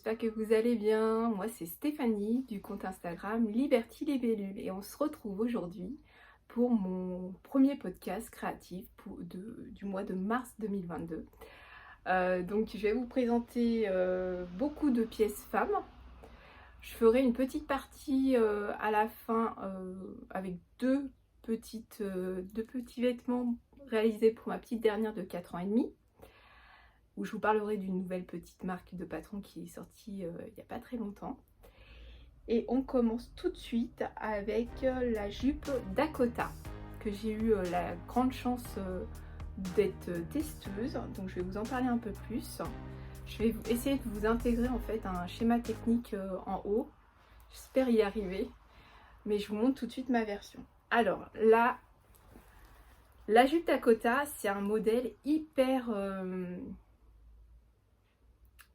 j'espère que vous allez bien. Moi c'est Stéphanie du compte Instagram Liberty Libellule et on se retrouve aujourd'hui pour mon premier podcast créatif du mois de mars 2022. Donc je vais vous présenter beaucoup de pièces femmes. Je ferai une petite partie à la fin avec deux petits vêtements réalisés pour ma petite dernière de 4 ans et demi, où je vous parlerai d'une nouvelle petite marque de patron qui est sortie il n'y a pas très longtemps. Et on commence tout de suite avec la jupe Dakota, que j'ai eu la grande chance d'être testeuse, donc je vais vous en parler un peu plus. Je vais essayer de vous intégrer en fait un schéma technique en haut, j'espère y arriver, mais je vous montre tout de suite ma version. Alors là, la jupe Dakota, c'est un modèle hyper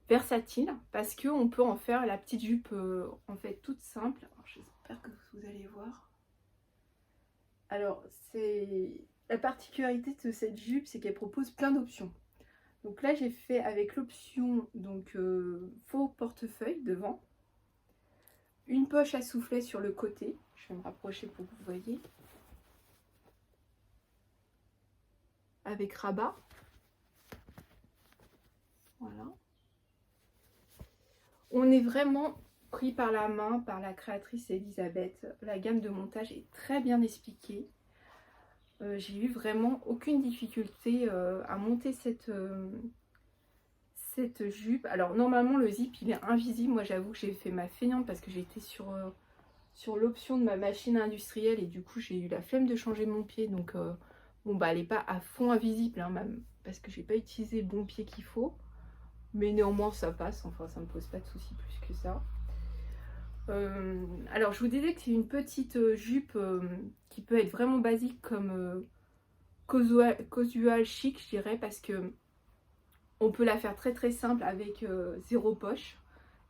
versatile parce qu'on peut en faire la petite jupe en fait toute simple. Alors, j'espère que vous allez voir. Alors c'est la particularité de cette jupe, c'est qu'elle propose plein d'options. Donc là j'ai fait avec l'option donc faux portefeuille devant, une poche à soufflet sur le côté. Je vais me rapprocher pour que vous voyez, avec rabat. Voilà. On est vraiment pris par la main par la créatrice Elisabeth. La gamme de montage est très bien expliquée. J'ai eu vraiment aucune difficulté à monter cette jupe. Alors normalement le zip il est invisible. Moi j'avoue que j'ai fait ma feignante parce que j'étais sur l'option de ma machine industrielle et du coup j'ai eu la flemme de changer mon pied. Donc bon bah elle n'est pas à fond invisible hein, même, parce que j'ai pas utilisé le bon pied qu'il faut. Mais néanmoins ça passe, enfin ça me pose pas de soucis plus que ça. Alors je vous disais que c'est une petite jupe qui peut être vraiment basique comme casual chic je dirais, parce que on peut la faire très très simple avec zéro poche,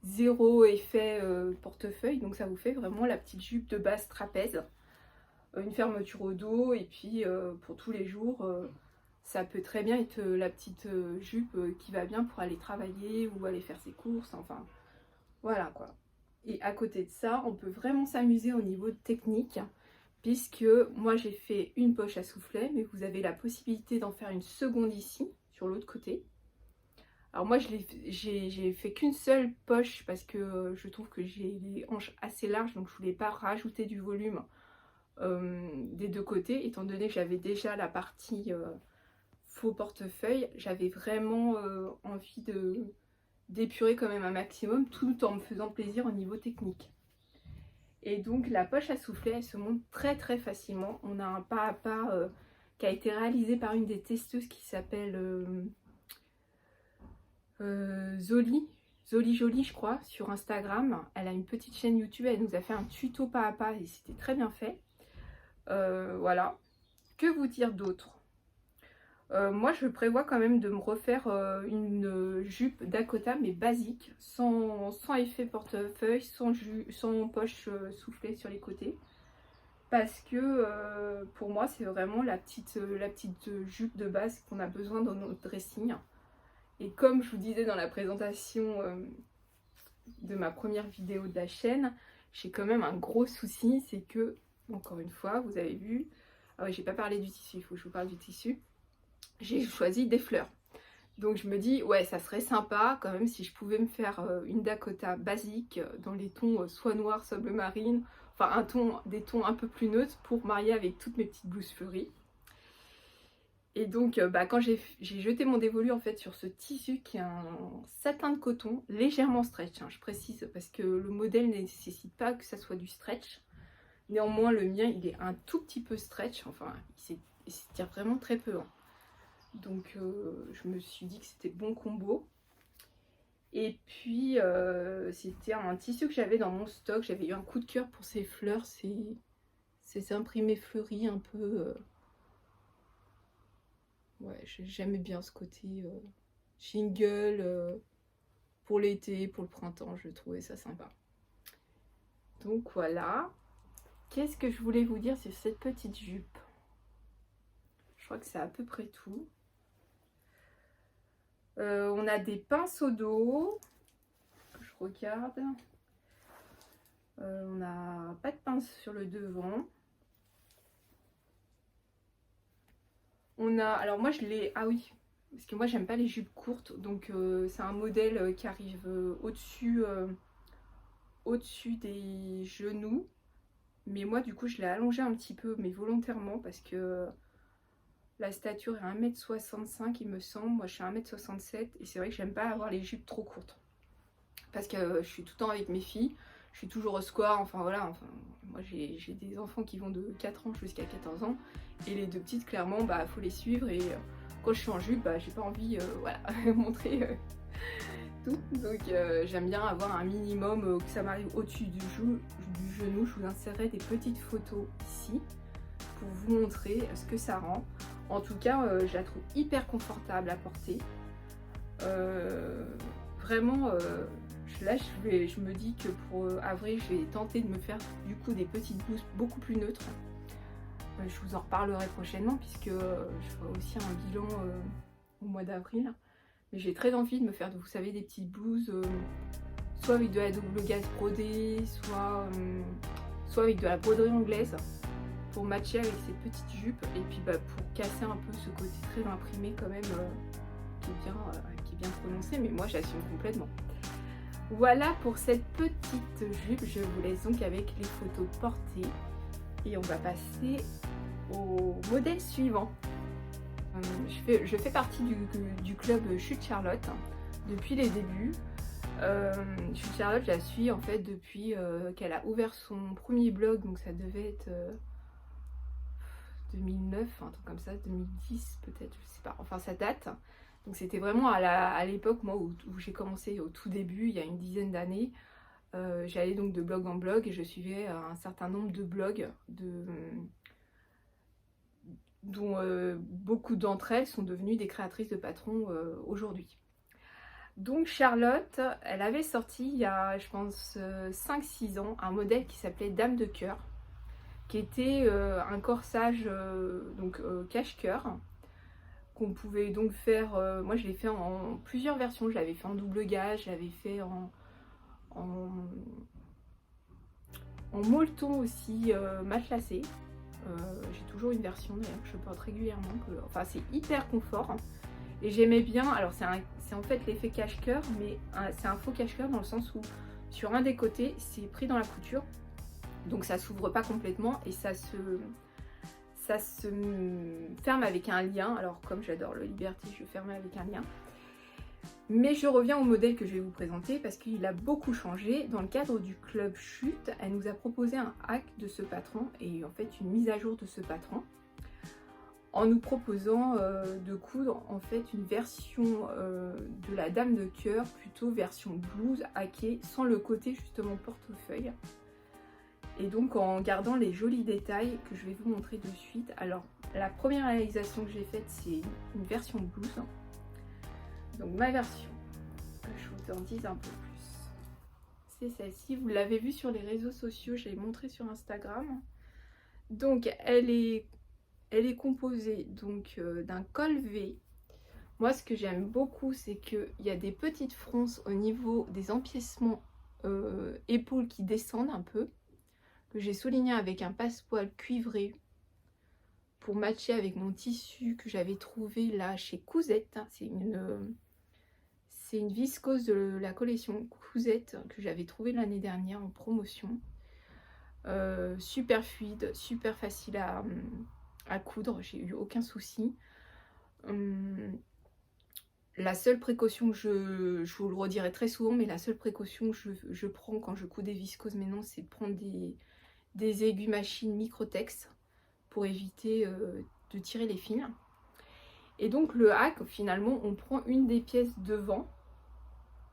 zéro effet portefeuille, donc ça vous fait vraiment la petite jupe de base trapèze, une fermeture au dos et puis pour tous les jours ça peut très bien être la petite jupe qui va bien pour aller travailler ou aller faire ses courses, enfin voilà quoi. Et à côté de ça, on peut vraiment s'amuser au niveau technique, puisque moi j'ai fait une poche à soufflet, mais vous avez la possibilité d'en faire une seconde ici, sur l'autre côté. Alors moi j'ai fait qu'une seule poche parce que je trouve que j'ai les hanches assez larges, donc je voulais pas rajouter du volume des deux côtés, étant donné que j'avais déjà la partie faux portefeuille. J'avais vraiment envie d'épurer quand même un maximum tout en me faisant plaisir au niveau technique. Et donc la poche à soufflet elle se monte très très facilement. On a un pas à pas qui a été réalisé par une des testeuses qui s'appelle Zoli Jolie je crois, sur Instagram. Elle a une petite chaîne YouTube, elle nous a fait un tuto pas à pas et c'était très bien fait. Voilà, que vous dire d'autre? Moi je prévois quand même de me refaire une jupe Dakota mais basique, sans effet portefeuille, sans poche soufflée sur les côtés, parce que pour moi c'est vraiment la petite jupe de base qu'on a besoin dans notre dressing. Et comme je vous disais dans la présentation de ma première vidéo de la chaîne, j'ai quand même un gros souci, c'est que, encore une fois, vous avez vu, ah ouais, j'ai pas parlé du tissu, il faut que je vous parle du tissu. J'ai choisi des fleurs. Donc je me dis, ouais, ça serait sympa quand même si je pouvais me faire une Dakota basique dans les tons soit noir, soit bleu marine, enfin des tons un peu plus neutres pour marier avec toutes mes petites blouses fleuries. Et donc quand j'ai jeté mon dévolu en fait sur ce tissu qui est un satin de coton légèrement stretch, hein, je précise, parce que le modèle ne nécessite pas que ça soit du stretch. Néanmoins le mien il est un tout petit peu stretch, enfin il s'étire vraiment très peu, hein. Donc je me suis dit que c'était bon combo. Et puis c'était un tissu que j'avais dans mon stock. J'avais eu un coup de cœur pour ces fleurs, ces imprimés fleuris un peu. Ouais, j'aimais bien ce côté jingle pour l'été, pour le printemps. Je trouvais ça sympa. Donc voilà. Qu'est-ce que je voulais vous dire sur cette petite jupe? Je crois que c'est à peu près tout. On a des pinceaux d'eau. Je regarde. On n'a pas de pince sur le devant. On a, alors moi je l'ai, ah oui, parce que moi j'aime pas les jupes courtes, donc c'est un modèle qui arrive au-dessus des genoux. Mais moi du coup je l'ai allongé un petit peu, mais volontairement, parce que la stature est 1m65 il me semble, moi je suis 1m67 et c'est vrai que j'aime pas avoir les jupes trop courtes. Parce que je suis tout le temps avec mes filles, je suis toujours au square, enfin voilà, enfin, moi j'ai des enfants qui vont de 4 ans jusqu'à 14 ans, et les deux petites clairement, bah faut les suivre, et quand je suis en jupe, bah j'ai pas envie, voilà, montrer tout, donc j'aime bien avoir un minimum, que ça m'arrive au-dessus du genou. Je vous insérerai des petites photos ici, pour vous montrer ce que ça rend. En tout cas, je la trouve hyper confortable à porter, vraiment. Là, je me dis que pour avril, je vais tenter de me faire du coup des petites blouses beaucoup plus neutres. Je vous en reparlerai prochainement, puisque je ferai aussi un bilan au mois d'avril. Mais j'ai très envie de me faire, vous savez, des petites blouses, soit avec de la double gaze brodée, soit avec de la broderie anglaise, pour matcher avec ces petites jupes, et puis bah, pour casser un peu ce côté très imprimé quand même, qui est bien prononcé, mais moi j'assume complètement. Voilà pour cette petite jupe, je vous laisse donc avec les photos portées et on va passer au modèle suivant. Je fais partie du club Chute Charlotte depuis les débuts. Chute Charlotte, je la suis en fait depuis qu'elle a ouvert son premier blog, donc ça devait être 2009, un truc comme ça, 2010 peut-être, je sais pas, enfin ça date. Donc c'était vraiment à l'époque moi où j'ai commencé au tout début, il y a une dizaine d'années. J'allais donc de blog en blog et je suivais un certain nombre de blogs dont beaucoup d'entre elles sont devenues des créatrices de patrons aujourd'hui. Donc Charlotte, elle avait sorti il y a je pense 5-6 ans un modèle qui s'appelait Dame de Cœur, qui était un corsage cache-cœur, qu'on pouvait donc faire, moi je l'ai fait en plusieurs versions, je l'avais fait en double gage, je l'avais fait en molleton aussi, matelassé. J'ai toujours une version d'ailleurs que je porte régulièrement, enfin c'est hyper confort, et j'aimais bien. Alors c'est en fait l'effet cache-cœur, mais c'est un faux cache-cœur dans le sens où sur un des côtés c'est pris dans la couture, donc ça s'ouvre pas complètement et ça se ferme avec un lien. Alors comme j'adore le Liberty, je ferme avec un lien. Mais je reviens au modèle que je vais vous présenter parce qu'il a beaucoup changé. Dans le cadre du club Chute, elle nous a proposé un hack de ce patron et en fait une mise à jour de ce patron, en nous proposant de coudre en fait une version de la Dame de Cœur, plutôt version blouse hackée, sans le côté justement portefeuille. Et donc en gardant les jolis détails que je vais vous montrer de suite. Alors la première réalisation que j'ai faite, c'est une version blouse. Donc ma version, que je vous en dise un peu plus, c'est celle-ci. Vous l'avez vue sur les réseaux sociaux, je l'ai montré sur Instagram. Donc elle est composée donc d'un col V. Moi ce que j'aime beaucoup, c'est qu'il y a des petites fronces au niveau des empiècements épaules qui descendent un peu, que j'ai souligné avec un passepoil cuivré pour matcher avec mon tissu que j'avais trouvé là chez Cousette. C'est une viscose de la collection Cousette que j'avais trouvé l'année dernière en promotion. Super fluide, super facile à coudre, j'ai eu aucun souci. La seule précaution, je vous le redirai très souvent, mais la seule précaution que je prends quand je couds des viscoses maintenant, c'est de prendre des aiguilles machine Microtex pour éviter de tirer les fils. Et donc le hack, finalement, on prend une des pièces devant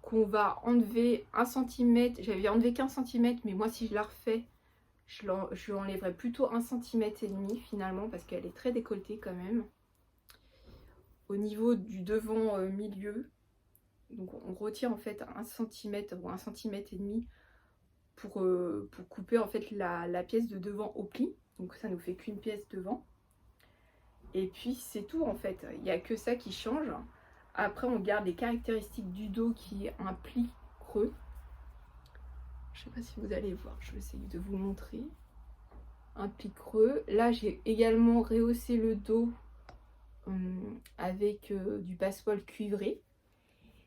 qu'on va enlever 1 cm. J'avais enlevé qu'1 cm, mais moi si je la refais, je l'enlèverai plutôt 1,5 cm finalement, parce qu'elle est très décolletée quand même. Au niveau du devant milieu, donc on retire en fait 1 cm ou 1,5 cm pour couper en fait la pièce de devant au pli. Donc ça nous fait qu'une pièce devant. Et puis c'est tout en fait, il n'y a que ça qui change. Après on garde les caractéristiques du dos qui est un pli creux. je sais pas si vous allez voir, je vais essayer de vous montrer. Un pli creux. Là, j'ai également rehaussé le dos avec du passepoil cuivré.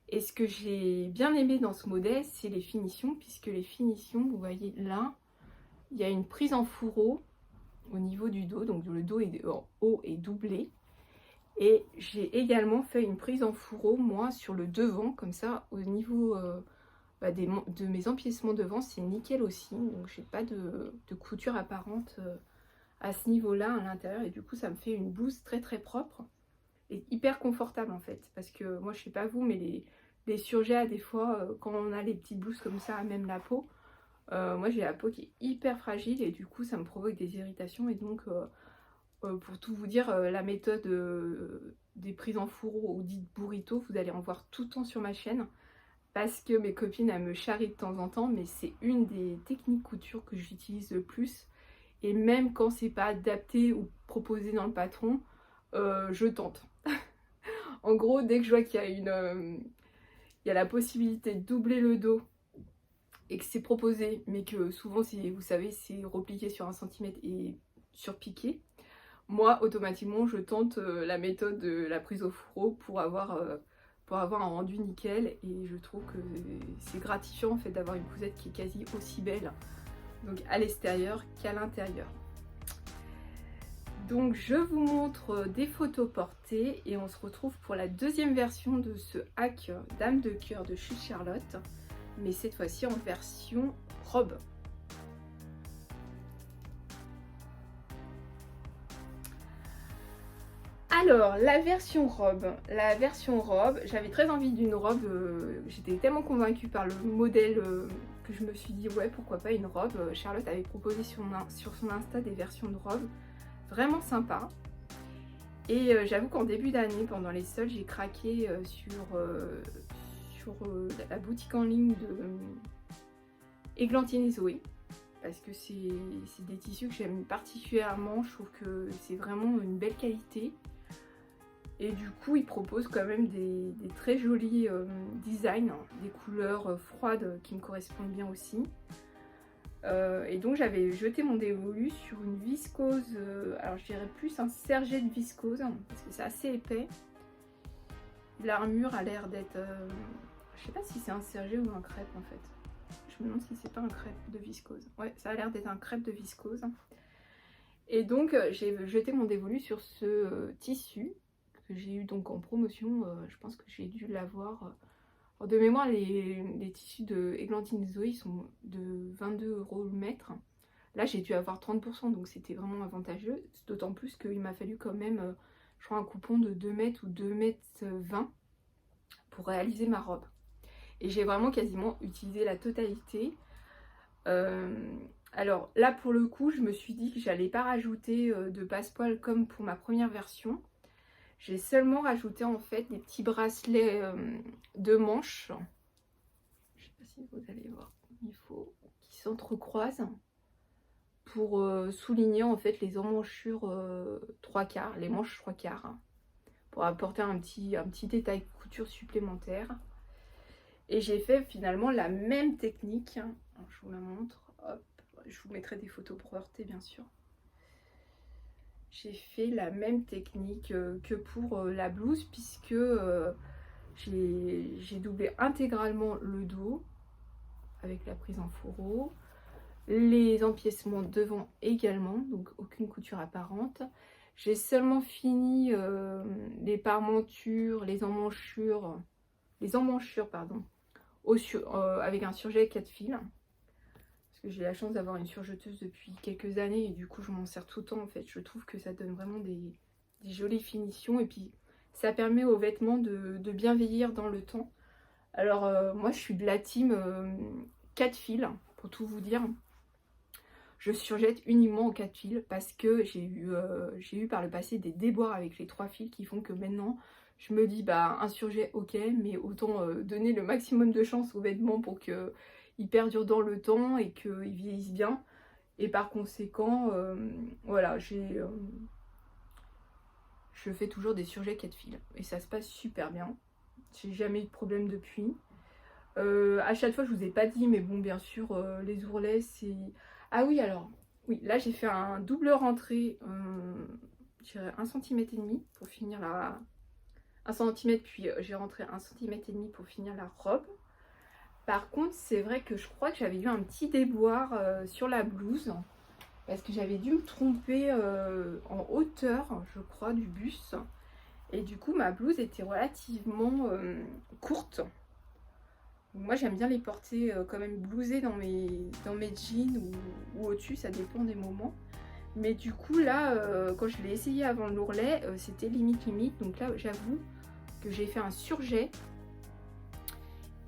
Et ce que j'ai bien aimé dans ce modèle, c'est les finitions, puisque les finitions, vous voyez là, il y a une prise en fourreau au niveau du dos, donc le dos est en haut et doublé. Et j'ai également fait une prise en fourreau, moi, sur le devant, comme ça, au niveau de mes empiècements devant, c'est nickel aussi. Donc j'ai pas de couture apparente à ce niveau-là, à l'intérieur. Et du coup, ça me fait une blouse très très propre et hyper confortable en fait. Parce que moi, je sais pas vous, mais les surjets, des fois, quand on a les petites blouses comme ça, même la peau, moi j'ai la peau qui est hyper fragile et du coup, ça me provoque des irritations. Et donc, pour tout vous dire, la méthode des prises en fourreau ou dites burrito, vous allez en voir tout le temps sur ma chaîne. Parce que mes copines, elles me charrient de temps en temps, mais c'est une des techniques couture que j'utilise le plus. Et même quand c'est pas adapté ou proposé dans le patron, je tente. En gros, dès que je vois qu'il y a il y a la possibilité de doubler le dos et que c'est proposé, mais que souvent, vous savez, c'est repliqué sur 1 cm et surpiqué, moi, automatiquement, je tente la méthode de la prise au fourreau pour avoir un rendu nickel. Et je trouve que c'est gratifiant en fait d'avoir une cousette qui est quasi aussi belle, donc à l'extérieur qu'à l'intérieur. Donc je vous montre des photos portées et on se retrouve pour la deuxième version de ce hack Dame de cœur de chez Charlotte, mais cette fois-ci en version robe. Alors, la version robe, j'avais très envie d'une robe, j'étais tellement convaincue par le modèle que je me suis dit ouais, pourquoi pas une robe. Charlotte avait proposé sur son Insta des versions de robes vraiment sympas. Et j'avoue qu'en début d'année, pendant les soldes, j'ai craqué sur la boutique en ligne de Églantine et Zoé. Parce que c'est des tissus que j'aime particulièrement, je trouve que c'est vraiment une belle qualité. Et du coup, ils proposent quand même des très jolis designs, des couleurs froides qui me correspondent bien aussi. Et donc j'avais jeté mon dévolu sur une viscose, alors je dirais plus un serget de viscose, parce que c'est assez épais. L'armure a l'air d'être, je sais pas si c'est un serget ou un crêpe en fait. Je me demande si c'est pas un crêpe de viscose. Ouais, ça a l'air d'être un crêpe de viscose. Et donc j'ai jeté mon dévolu sur ce tissu que j'ai eu donc en promotion. Je pense que j'ai dû l'avoir. De mémoire, les tissus de Églantine Zoé sont de 22 € le mètre. Là, j'ai dû avoir 30%, donc c'était vraiment avantageux. D'autant plus qu'il m'a fallu quand même, je crois, un coupon de 2 mètres ou 2 mètres 20 pour réaliser ma robe. Et j'ai vraiment quasiment utilisé la totalité. Alors là, pour le coup, je me suis dit que j'allais pas rajouter de passepoil comme pour ma première version. J'ai seulement rajouté en fait des petits bracelets de manches. Je sais pas si vous allez voir, il faut qui s'entrecroisent pour souligner en fait les emmanchures 3/4, les manches 3/4, hein, pour apporter un petit détail couture supplémentaire. Et j'ai fait finalement la même technique. Alors, je vous la montre. Hop, je vous mettrai des photos pour heurter bien sûr. J'ai fait la même technique que pour la blouse, puisque j'ai doublé intégralement le dos avec la prise en fourreau, les empiècements devant également, donc aucune couture apparente. J'ai seulement fini les parmentures, les emmanchures pardon, avec un surjet 4 fils. Que j'ai la chance d'avoir une surjeteuse depuis quelques années et du coup je m'en sers tout le temps en fait. Je trouve que ça donne vraiment des jolies finitions et puis ça permet aux vêtements de bien vieillir dans le temps. Alors moi je suis de la team 4 fils pour tout vous dire. Je surjette uniquement en 4 fils parce que j'ai eu par le passé des déboires avec les 3 fils qui font que maintenant je me dis bah un surjet ok, mais autant donner le maximum de chance aux vêtements pour que ils perdurent dans le temps et qu'ils vieillissent bien. Et par conséquent, voilà, je fais toujours des surjets 4 fils. Et ça se passe super bien. J'ai jamais eu de problème depuis. À chaque fois je vous ai pas dit, mais bon bien sûr les ourlets c'est... Ah oui alors, oui là j'ai fait un double rentrée, je dirais 1,5 cm pour finir la... 1 cm puis j'ai rentré 1,5 cm pour finir la robe. Par contre c'est vrai que je crois que j'avais eu un petit déboire sur la blouse. Parce que j'avais dû me tromper en hauteur, je crois, du buste. Et du coup, ma blouse était relativement courte. Moi, j'aime bien les porter quand même blousées dans mes jeans ou au-dessus, ça dépend des moments. Mais du coup, là, quand je l'ai essayé avant l'ourlet, c'était limite. Donc là, j'avoue que j'ai fait un surjet.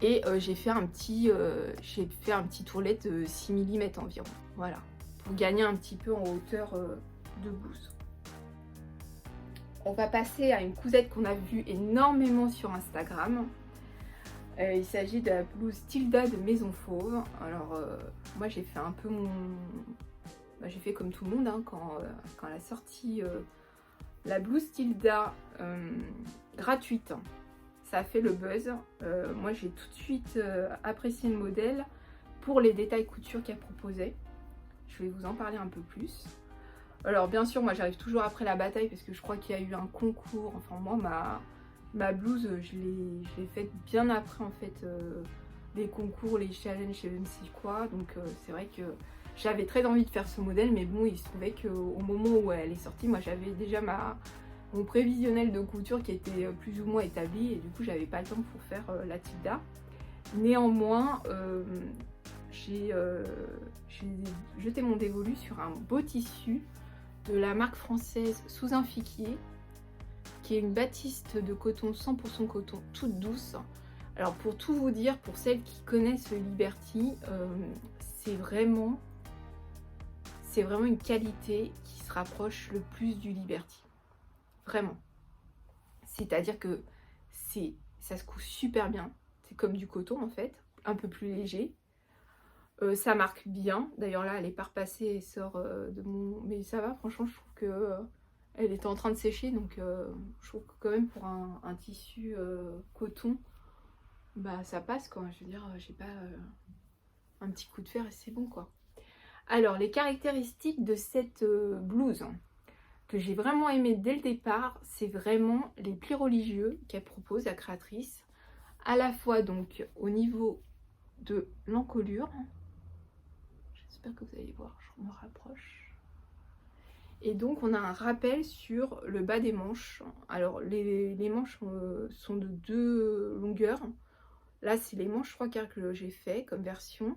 Et j'ai fait un petit ourlet de 6 mm environ. Voilà. Pour gagner un petit peu en hauteur de blouse. On va passer à une cousette qu'on a vue énormément sur Instagram. Il s'agit de la blouse Tilda de Maison Fauve. Alors moi j'ai fait un peu j'ai fait comme tout le monde hein, quand elle a sorti la blouse Tilda gratuite. Ça a fait le buzz. Moi j'ai tout de suite apprécié le modèle pour les détails couture qu'elle proposait. Je vais vous en parler un peu plus. Alors bien sûr, moi j'arrive toujours après la bataille parce que je crois qu'il y a eu un concours. Enfin moi, ma blouse, je l'ai faite bien après en fait les concours, les challenges et je ne sais quoi. Donc c'est vrai que j'avais très envie de faire ce modèle. Mais bon, il se trouvait qu'au moment où elle est sortie, moi j'avais déjà mon prévisionnel de couture qui était plus ou moins établi. Et du coup, j'avais pas le temps pour faire la Tilda. Néanmoins, j'ai jeté mon dévolu sur un beau tissu de la marque française Sous un Fiquier, qui est une batiste de coton 100% coton, toute douce. Alors pour tout vous dire, pour celles qui connaissent le Liberty, c'est vraiment une qualité qui se rapproche le plus du Liberty. Vraiment. C'est-à-dire que ça se coud super bien. C'est comme du coton en fait, un peu plus léger. Ça marque bien. D'ailleurs là, elle est pas repassée, elle sort de mon... Mais ça va, franchement, je trouve que elle était en train de sécher. Donc je trouve que quand même pour un tissu coton, bah ça passe quoi. Je veux dire, j'ai pas un petit coup de fer et c'est bon quoi. Alors, les caractéristiques de cette blouse que j'ai vraiment aimé dès le départ, c'est vraiment les plis religieux qu'elle propose, la créatrice. À la fois donc au niveau de l'encolure. J'espère que vous allez voir, je me rapproche. Et donc on a un rappel sur le bas des manches. Alors les manches sont de 2 longueurs. Là c'est les manches 3/4 que j'ai fait comme version.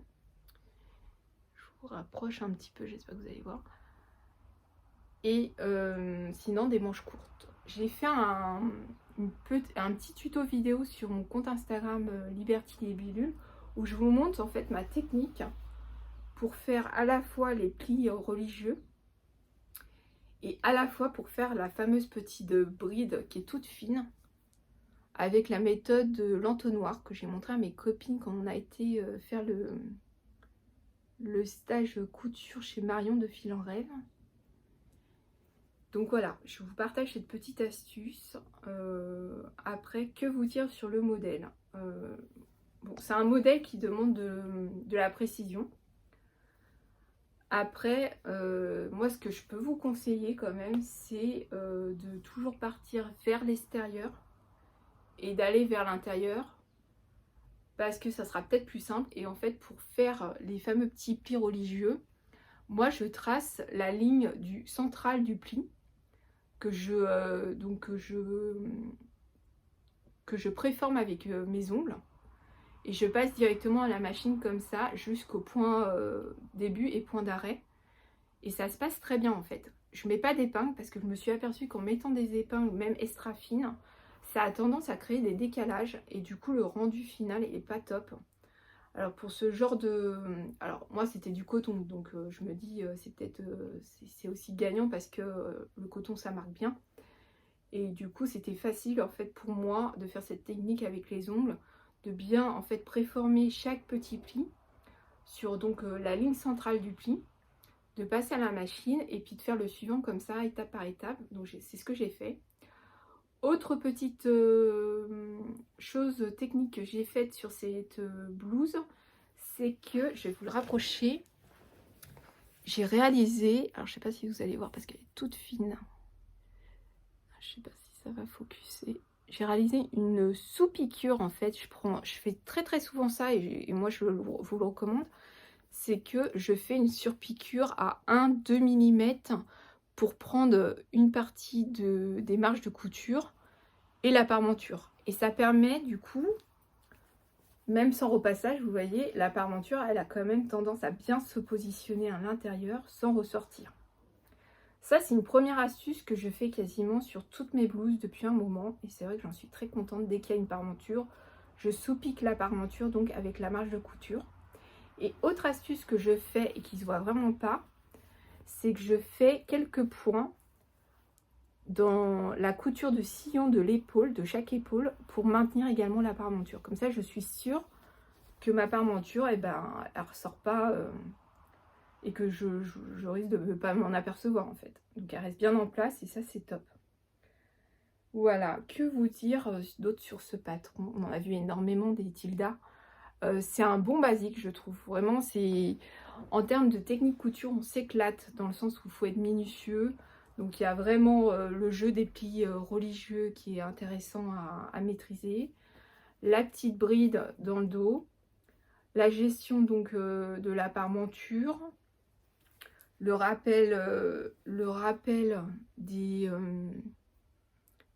Je vous rapproche un petit peu, j'espère que vous allez voir. Et sinon des manches courtes. J'ai fait un petit tuto vidéo sur mon compte Instagram Liberty des Bilules où je vous montre en fait ma technique pour faire à la fois les plis religieux et à la fois pour faire la fameuse petite bride qui est toute fine avec la méthode de l'entonnoir que j'ai montré à mes copines quand on a été faire le stage couture chez Marion de Fil en Rêve. Donc voilà, je vous partage cette petite astuce. Après, que vous dire sur le modèle? Bon, c'est un modèle qui demande de la précision. Après, moi ce que je peux vous conseiller quand même, c'est de toujours partir vers l'extérieur et d'aller vers l'intérieur parce que ça sera peut-être plus simple. Et en fait, pour faire les fameux petits plis religieux, moi je trace la ligne centrale du pli que je préforme avec mes ongles. Et je passe directement à la machine comme ça jusqu'au point début et point d'arrêt. Et ça se passe très bien en fait. Je mets pas d'épingles parce que je me suis aperçue qu'en mettant des épingles, même extra fines, ça a tendance à créer des décalages. Et du coup, le rendu final est pas top. Alors pour ce genre de... Alors moi c'était du coton, donc je me dis c'est peut-être... c'est aussi gagnant parce que le coton ça marque bien. Et du coup c'était facile en fait pour moi de faire cette technique avec les ongles, de bien en fait préformer chaque petit pli sur donc la ligne centrale du pli, de passer à la machine et puis de faire le suivant comme ça étape par étape. Donc c'est ce que j'ai fait. Autre petite chose technique que j'ai faite sur cette blouse, c'est que, je vais vous le rapprocher, j'ai réalisé, alors je sais pas si vous allez voir parce qu'elle est toute fine, je sais pas si ça va focuser, j'ai réalisé une sous-piqûre en fait, je fais très souvent ça et moi vous le recommande, c'est que je fais une surpiqûre à 1-2 mm pour prendre une partie des marges de couture et la parmenture. Et ça permet du coup, même sans repassage, vous voyez, la parmenture, elle a quand même tendance à bien se positionner à l'intérieur sans ressortir. Ça, c'est une première astuce que je fais quasiment sur toutes mes blouses depuis un moment. Et c'est vrai que j'en suis très contente. Dès qu'il y a une parmenture, je sous-pique la parmenture, donc avec la marge de couture. Et autre astuce que je fais et qui se voit vraiment pas, c'est que je fais quelques points dans la couture de sillon de l'épaule, de chaque épaule, pour maintenir également la parmenture. Comme ça, je suis sûre que ma parmenture, eh ben, elle ressort pas et que je risque de ne pas m'en apercevoir en fait. Donc elle reste bien en place et ça, c'est top. Voilà, que vous dire d'autre sur ce patron? On en a vu énormément des Tilda. C'est un bon basique, je trouve. Vraiment, c'est en termes de technique couture, on s'éclate dans le sens où il faut être minutieux. Donc il y a vraiment le jeu des plis religieux qui est intéressant à maîtriser. La petite bride dans le dos. La gestion donc de la parmenture. Le rappel des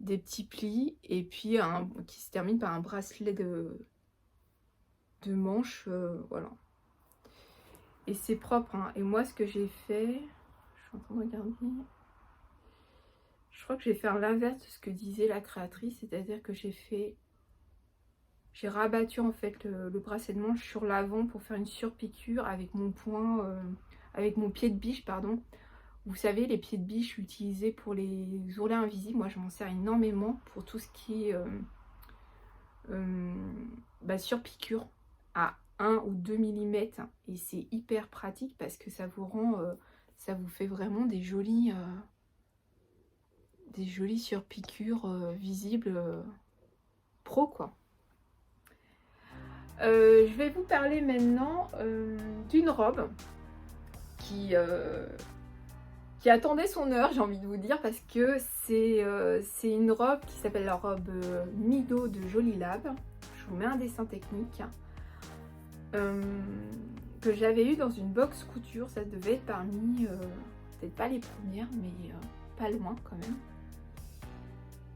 petits plis. Et puis qui se termine par un bracelet de manche. Voilà. Et c'est propre, hein. Et moi, ce que j'ai fait, je suis en train de regarder, je crois que j'ai fait l'inverse de ce que disait la créatrice, c'est-à-dire que j'ai rabattu en fait le bracelet de manche sur l'avant pour faire une surpiqûre avec mon poing, avec mon pied de biche, pardon. Vous savez, les pieds de biche utilisés pour les ourlets invisibles, moi je m'en sers énormément pour tout ce qui est surpiqûre à 1 ou 2 mm, et c'est hyper pratique parce que ça vous rend, ça vous fait vraiment des jolies surpiqûres visibles pro quoi. Je vais vous parler maintenant d'une robe qui attendait son heure, j'ai envie de vous dire, parce que c'est une robe qui s'appelle la robe Mido de Jolie Lab. Je vous mets un dessin technique. Que j'avais eu dans une box couture, ça devait être parmi, peut-être pas les premières, mais pas loin quand même.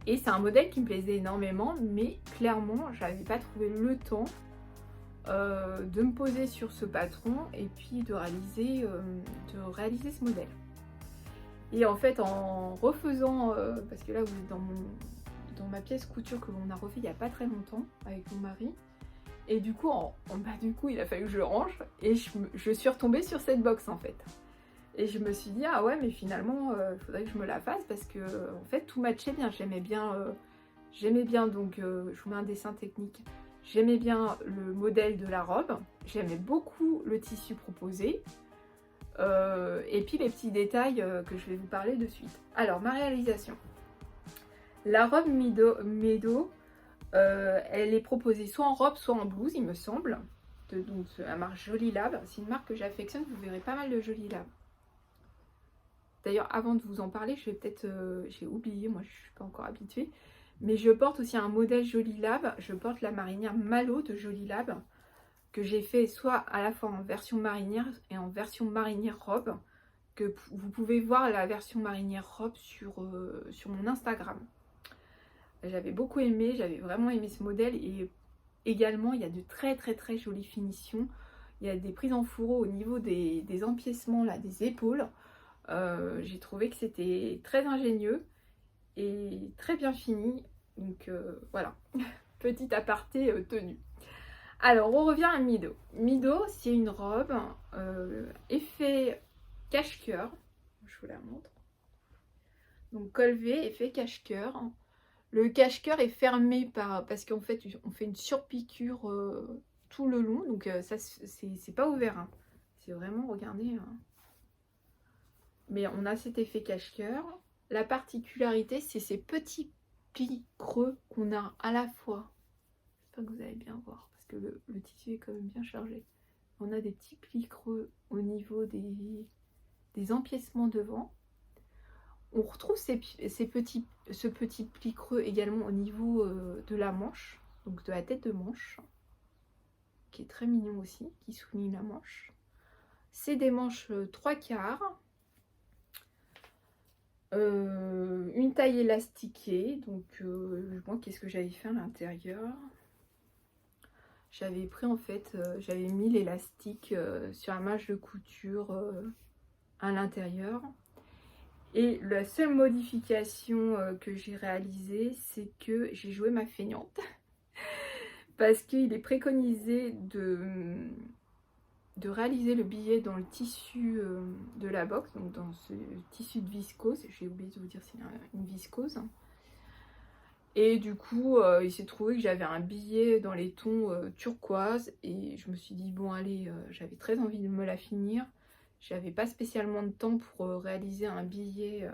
Et c'est un modèle qui me plaisait énormément, mais clairement, j'avais pas trouvé le temps de me poser sur ce patron et puis de réaliser ce modèle. Et en fait, en refaisant, parce que là vous êtes dans ma pièce couture que l'on a refait il n'y a pas très longtemps avec mon mari, et du coup, du coup, il a fallu que je range et je suis retombée sur cette box en fait. Et je me suis dit, ah ouais, mais finalement, il faudrait que je me la fasse parce que en fait, tout matchait bien. J'aimais bien, donc je vous mets un dessin technique. J'aimais bien le modèle de la robe. J'aimais beaucoup le tissu proposé. Et puis les petits détails que je vais vous parler de suite. Alors, ma réalisation. La robe Mido, elle est proposée soit en robe, soit en blouse, il me semble. Donc, la marque Jolie Lab. C'est une marque que j'affectionne, vous verrez pas mal de Jolie Lab. D'ailleurs, avant de vous en parler, je vais peut-être... j'ai oublié, moi je ne suis pas encore habituée. Mais je porte aussi un modèle Jolie Lab. Je porte la marinière Malo de Jolie Lab, que j'ai fait soit à la fois en version marinière et en version marinière robe. Que vous pouvez voir la version marinière robe sur mon Instagram. J'avais beaucoup aimé, j'avais vraiment aimé ce modèle. Et également, il y a de très jolies finitions. Il y a des prises en fourreau au niveau des empiècements, là, des épaules. J'ai trouvé que c'était très ingénieux et très bien fini. Donc voilà, petit aparté tenu. Alors on revient à Mido. Mido, c'est une robe effet cache-cœur. Je vous la montre. Donc col V, effet cache-cœur. Le cache-cœur est fermé parce qu'en fait on fait une surpiqûre tout le long. Donc ça c'est pas ouvert. Hein. C'est vraiment, regardez. Mais on a cet effet cache-cœur. La particularité, c'est ces petits plis creux qu'on a à la fois. J'espère que vous allez bien voir parce que le tissu est quand même bien chargé. On a des petits plis creux au niveau des empiècements devant. On retrouve ce petit pli creux également au niveau de la manche, donc de la tête de manche, qui est très mignon aussi, qui souligne la manche. C'est des manches 3/4. Une taille élastiquée, donc moi qu'est-ce que j'avais fait à l'intérieur, j'avais pris en fait, j'avais mis l'élastique sur la mâche de couture à l'intérieur, et la seule modification que j'ai réalisée, c'est que j'ai joué ma feignante parce qu'il est préconisé de réaliser le billet dans le tissu de la box, donc dans ce tissu de viscose. J'ai oublié de vous dire c'est une viscose. Et du coup, il s'est trouvé que j'avais un billet dans les tons turquoise, et je me suis dit bon allez, j'avais très envie de me la finir. J'avais pas spécialement de temps pour réaliser un billet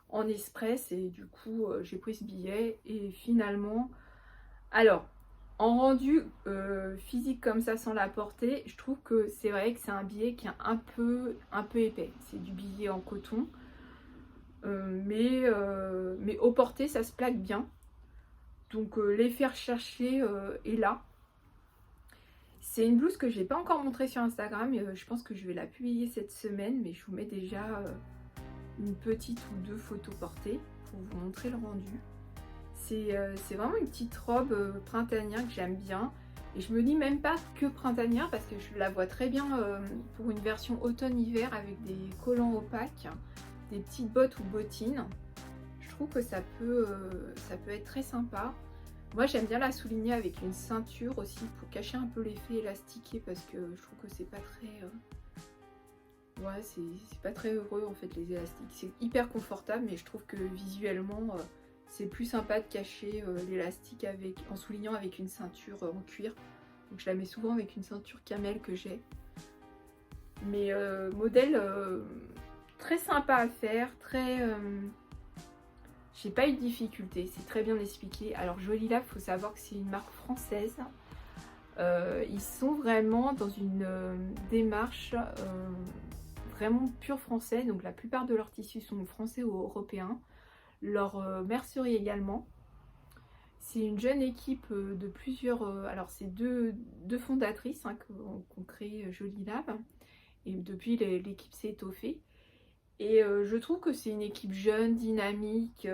en express, et du coup j'ai pris ce billet, et finalement, alors en rendu physique comme ça sans la porter, je trouve que c'est vrai que c'est un billet qui est un peu épais. C'est du billet en coton, mais au porté ça se plaque bien. Donc l'effet recherché est là. C'est une blouse que j'ai pas encore montrée sur Instagram, et je pense que je vais la publier cette semaine, mais je vous mets déjà une petite ou deux photos portées pour vous montrer le rendu. C'est vraiment une petite robe printanière que j'aime bien, et je me dis même pas que printanière parce que je la vois très bien pour une version automne-hiver avec des collants opaques, des petites bottes ou bottines. Je trouve que ça peut être très sympa. Moi j'aime bien la souligner avec une ceinture aussi pour cacher un peu l'effet élastiqué, parce que je trouve que c'est pas très ouais, c'est pas très heureux en fait les élastiques. C'est hyper confortable, mais je trouve que visuellement c'est plus sympa de cacher l'élastique en soulignant avec une ceinture en cuir. Donc je la mets souvent avec une ceinture camel que j'ai. Mais modèle très sympa à faire, j'ai pas eu de difficulté, c'est très bien expliqué. Alors Jolie Lab, il faut savoir que c'est une marque française. Ils sont vraiment dans une démarche vraiment pure française. Donc la plupart de leurs tissus sont français ou européens. Leur mercerie également. C'est une jeune équipe de plusieurs... alors c'est deux fondatrices hein, qui ont créé Jolie Lab. Et depuis l'équipe s'est étoffée. Et je trouve que c'est une équipe jeune, dynamique.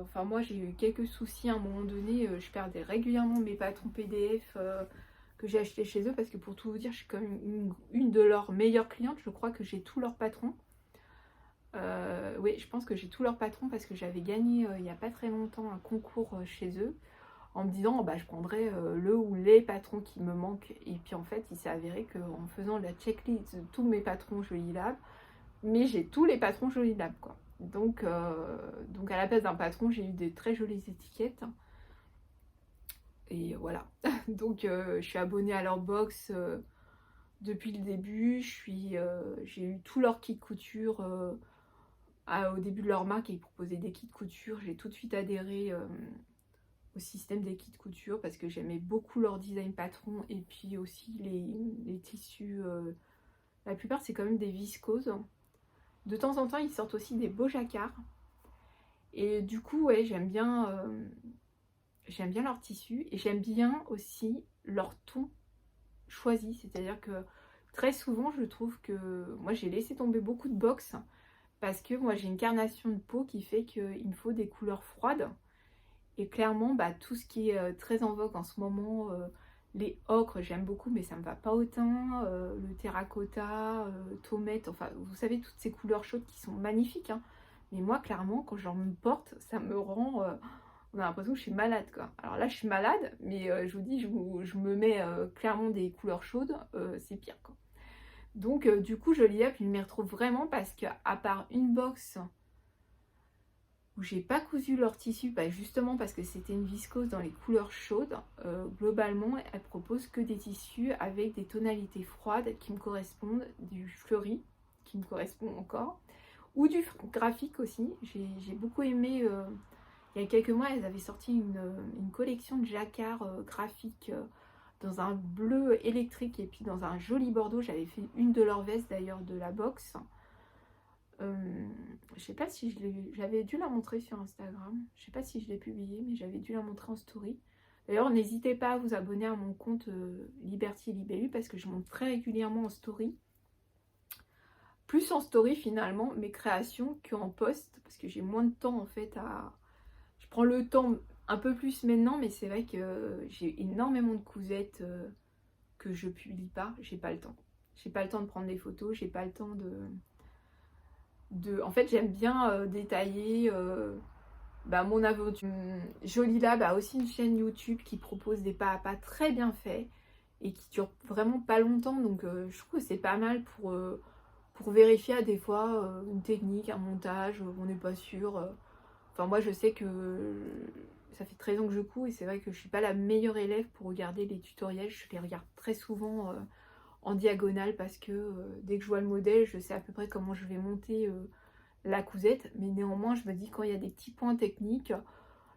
Enfin moi j'ai eu quelques soucis à un moment donné. Je perdais régulièrement mes patrons PDF que j'ai achetés chez eux. Parce que pour tout vous dire, je suis quand même une de leurs meilleures clientes. Je crois que j'ai tous leurs patrons. Oui, je pense que j'ai tous leurs patrons parce que j'avais gagné il n'y a pas très longtemps un concours chez eux en me disant bah, je prendrais le ou les patrons qui me manquent. Et puis en fait, il s'est avéré qu'en faisant la checklist de tous mes patrons Jolie Lab, mais j'ai tous les patrons Jolie Lab quoi. Donc à la place d'un patron, j'ai eu des très jolies étiquettes. Et voilà. Donc je suis abonnée à leur box depuis le début. J'ai eu tout leur kit couture. Au début de leur marque, ils proposaient des kits couture. J'ai tout de suite adhéré au système des kits couture parce que j'aimais beaucoup leur design patron, et puis aussi les tissus. La plupart, c'est quand même des viscoses. De temps en temps, ils sortent aussi des beaux jacquards. Et du coup, ouais, j'aime bien leur tissu, et j'aime bien aussi leur ton choisi. C'est-à-dire que très souvent, je trouve que moi, j'ai laissé tomber beaucoup de box. Parce que moi j'ai une carnation de peau qui fait qu'il me faut des couleurs froides. Et clairement, bah, tout ce qui est très en vogue en ce moment, les ocres j'aime beaucoup, mais ça me va pas au teint. Le terracotta, tomate, enfin vous savez toutes ces couleurs chaudes qui sont magnifiques. Hein. Mais moi clairement quand j'en me porte, ça me rend... on a l'impression que je suis malade quoi. Alors là je suis malade, mais je vous dis, je me mets clairement des couleurs chaudes, c'est pire quoi. Donc du coup Jolie Lab, je m'y retrouve vraiment parce qu'à part une box où j'ai pas cousu leur tissu, bah justement parce que c'était une viscose dans les couleurs chaudes, globalement elle propose que des tissus avec des tonalités froides qui me correspondent, du fleuri qui me correspond encore, ou du graphique aussi. J'ai beaucoup aimé, il y a quelques mois, elles avaient sorti une collection de jacquards graphiques dans un bleu électrique et puis dans un joli bordeaux. J'avais fait une de leurs vestes d'ailleurs de la box. Je sais pas si j'avais dû la montrer sur Instagram. Je sais pas si je l'ai publiée, mais j'avais dû la montrer en story. D'ailleurs, n'hésitez pas à vous abonner à mon compte Liberty Libellu parce que je montre très régulièrement en story. Plus en story finalement mes créations qu'en post parce que j'ai moins de temps en fait à... Je prends le temps un peu plus maintenant, mais c'est vrai que j'ai énormément de cousettes que je publie pas. J'ai pas le temps. J'ai pas le temps de prendre des photos, j'ai pas le temps En fait, j'aime bien détailler mon aventure. Jolie Lab a aussi une chaîne YouTube qui propose des pas à pas très bien faits et qui dure vraiment pas longtemps. Donc je trouve que c'est pas mal pour vérifier à des fois une technique, un montage, on n'est pas sûr. Enfin moi je sais que ça fait 13 ans que je couds et c'est vrai que je suis pas la meilleure élève pour regarder les tutoriels. Je les regarde très souvent en diagonale parce que dès que je vois le modèle, je sais à peu près comment je vais monter la cousette. Mais néanmoins, je me dis quand il y a des petits points techniques,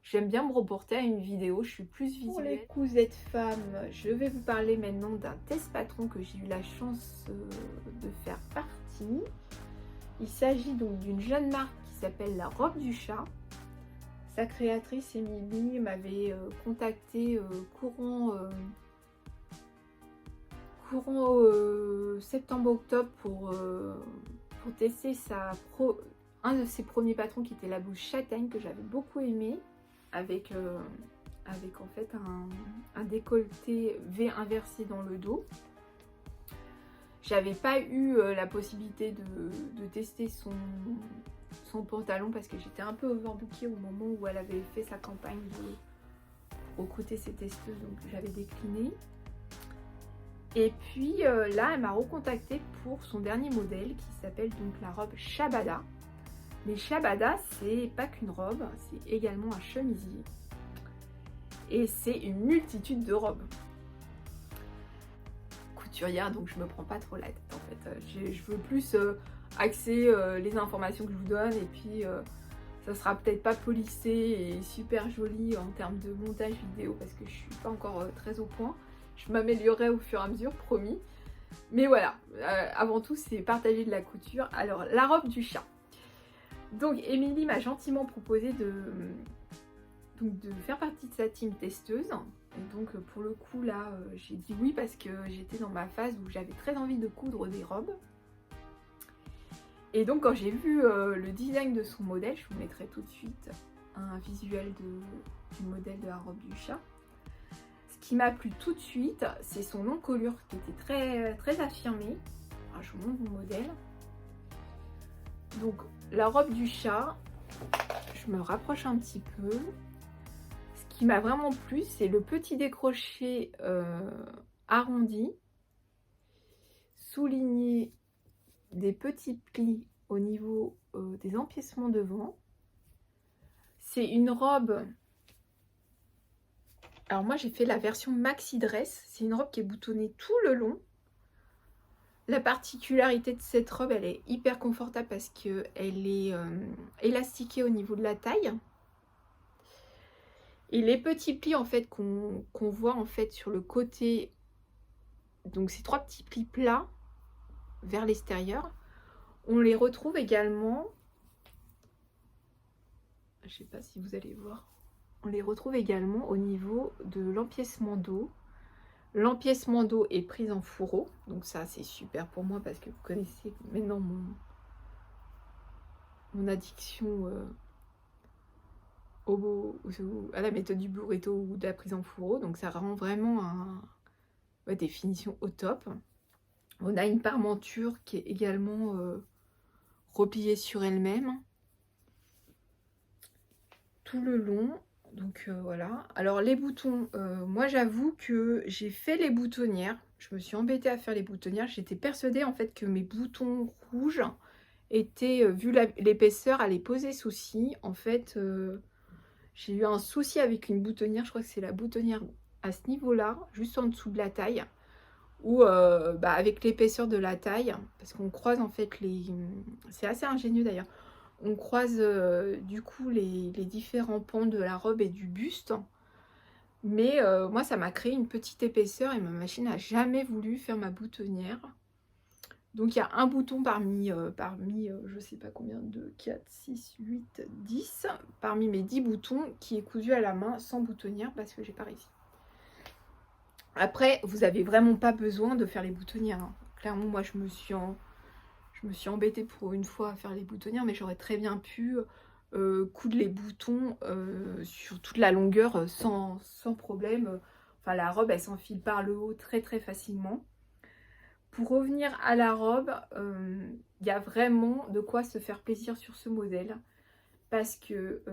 j'aime bien me reporter à une vidéo. Je suis plus visuelle. Pour les cousettes femmes, je vais vous parler maintenant d'un test patron que j'ai eu la chance de faire partie. Il s'agit donc d'une jeune marque qui s'appelle La Robe du Chat. Sa créatrice Émilie m'avait contacté courant septembre-octobre pour tester un de ses premiers patrons qui était la blouse châtaigne que j'avais beaucoup aimé avec en fait un décolleté V inversé dans le dos. J'avais pas eu la possibilité de tester son pantalon parce que j'étais un peu overbookée au moment où elle avait fait sa campagne de recruter ses testeuses, donc j'avais décliné. Et puis là, elle m'a recontactée pour son dernier modèle qui s'appelle donc la robe Shabada. Mais Shabada, c'est pas qu'une robe, c'est également un chemisier. Et c'est une multitude de robes. Couturière, donc je me prends pas trop la tête en fait. Je veux plus axer les informations que je vous donne et puis ça sera peut-être pas polissé et super joli en termes de montage vidéo parce que je suis pas encore très au point. Je m'améliorerai au fur et à mesure, promis. Mais voilà, avant tout, c'est partager de la couture. Alors, la robe du chat. Donc, Émilie m'a gentiment proposé de faire partie de sa team testeuse. Et donc, pour le coup, là, j'ai dit oui parce que j'étais dans ma phase où j'avais très envie de coudre des robes. Et donc, quand j'ai vu le design de son modèle, je vous mettrai tout de suite un visuel du modèle de la robe du chat. Ce qui m'a plu tout de suite, c'est son encolure qui était très, très affirmée. Alors, je vous montre mon modèle. Donc, la robe du chat, je me rapproche un petit peu. Ce qui m'a vraiment plu, c'est le petit décroché arrondi, souligné des petits plis au niveau des empiècements devant. C'est une robe... Alors moi j'ai fait la version maxi dress, c'est une robe qui est boutonnée tout le long. La particularité de cette robe, elle est hyper confortable parce qu'elle est élastiquée au niveau de la taille. Et les petits plis en fait qu'on voit en fait sur le côté, donc ces trois petits plis plats vers l'extérieur, on les retrouve également, je sais pas si vous allez voir, on les retrouve également au niveau de l'empiècement dos. L'empiècement dos est pris en fourreau, donc ça c'est super pour moi parce que vous connaissez maintenant mon addiction à la méthode du burrito ou de la prise en fourreau, donc ça rend vraiment des finitions au top. On a une parmenture qui est également repliée sur elle-même tout le long. Donc voilà. Alors les boutons, moi j'avoue que j'ai fait les boutonnières. Je me suis embêtée à faire les boutonnières. J'étais persuadée en fait que mes boutons rouges étaient, vu l'épaisseur, allaient poser souci. En fait, j'ai eu un souci avec une boutonnière. Je crois que c'est la boutonnière à ce niveau-là, juste en dessous de la taille. Ou avec l'épaisseur de la taille, parce qu'on croise en fait les... C'est assez ingénieux d'ailleurs. On croise du coup les différents pans de la robe et du buste. Mais moi, ça m'a créé une petite épaisseur et ma machine n'a jamais voulu faire ma boutonnière. Donc il y a un bouton parmi, je sais pas combien, 2, 4, 6, 8, 10, parmi mes 10 boutons qui est cousu à la main sans boutonnière parce que j'ai pas réussi. Après, vous avez vraiment pas besoin de faire les boutonnières, hein. Clairement, moi je me suis embêtée pour une fois à faire les boutonnières, mais j'aurais très bien pu coudre les boutons sur toute la longueur sans problème. Enfin, la robe, elle s'enfile par le haut très très facilement. Pour revenir à la robe, il y a vraiment de quoi se faire plaisir sur ce modèle. Parce que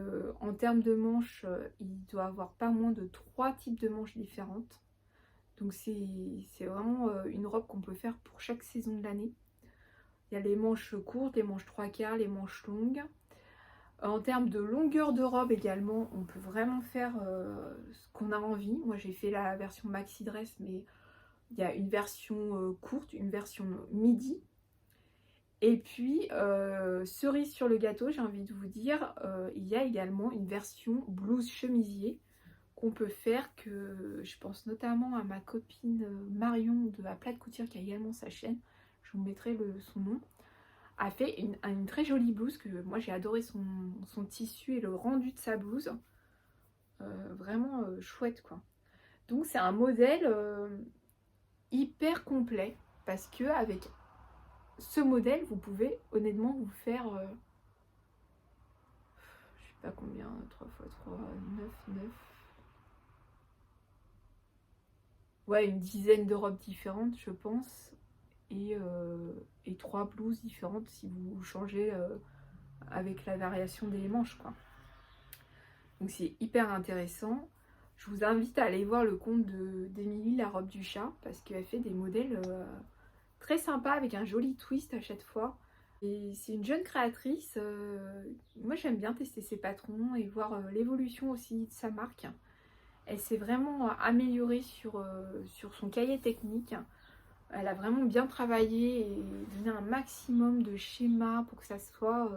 en termes de manches, il doit avoir pas moins de 3 types de manches différentes. Donc c'est vraiment une robe qu'on peut faire pour chaque saison de l'année. Il y a les manches courtes, les manches 3/4, les manches longues. En termes de longueur de robe également, on peut vraiment faire ce qu'on a envie. Moi j'ai fait la version maxi dress, mais il y a une version courte, une version midi. Et puis, cerise sur le gâteau, j'ai envie de vous dire, il y a également une version blouse chemisier qu'on peut faire, que je pense notamment à ma copine Marion de la Plate Couture qui a également sa chaîne, je vous mettrai son nom, a fait une très jolie blouse que moi j'ai adoré son tissu et le rendu de sa blouse, vraiment chouette quoi. Donc c'est un modèle hyper complet parce que avec ce modèle vous pouvez honnêtement vous faire je sais pas combien, 3 x 3, 9, ouais, une dizaine de robes différentes je pense, et 3 blouses différentes si vous changez avec la variation des manches quoi. Donc c'est hyper intéressant. Je vous invite à aller voir le compte d'Émilie la robe du chat parce qu'elle fait des modèles très sympas avec un joli twist à chaque fois. Et c'est une jeune créatrice. Moi j'aime bien tester ses patrons et voir l'évolution aussi de sa marque. Elle s'est vraiment améliorée sur son cahier technique. Elle a vraiment bien travaillé et donné un maximum de schémas pour que ça soit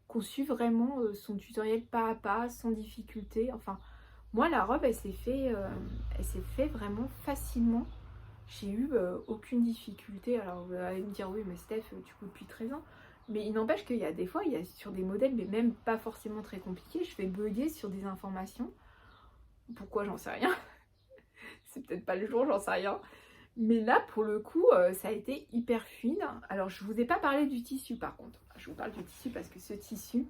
qu'on suive vraiment son tutoriel pas à pas, sans difficulté. Enfin, moi la robe elle s'est fait vraiment facilement. J'ai eu aucune difficulté. Alors vous allez me dire oui mais Steph tu couds depuis 13 ans. Mais il n'empêche qu'il y a des fois, il y a sur des modèles, mais même pas forcément très compliqués, je vais bugger sur des informations. Pourquoi, j'en sais rien. C'est peut-être pas le jour, j'en sais rien. Mais là, pour le coup, ça a été hyper fluide. Alors, je vous ai pas parlé du tissu, par contre. Je vous parle du tissu parce que ce tissu,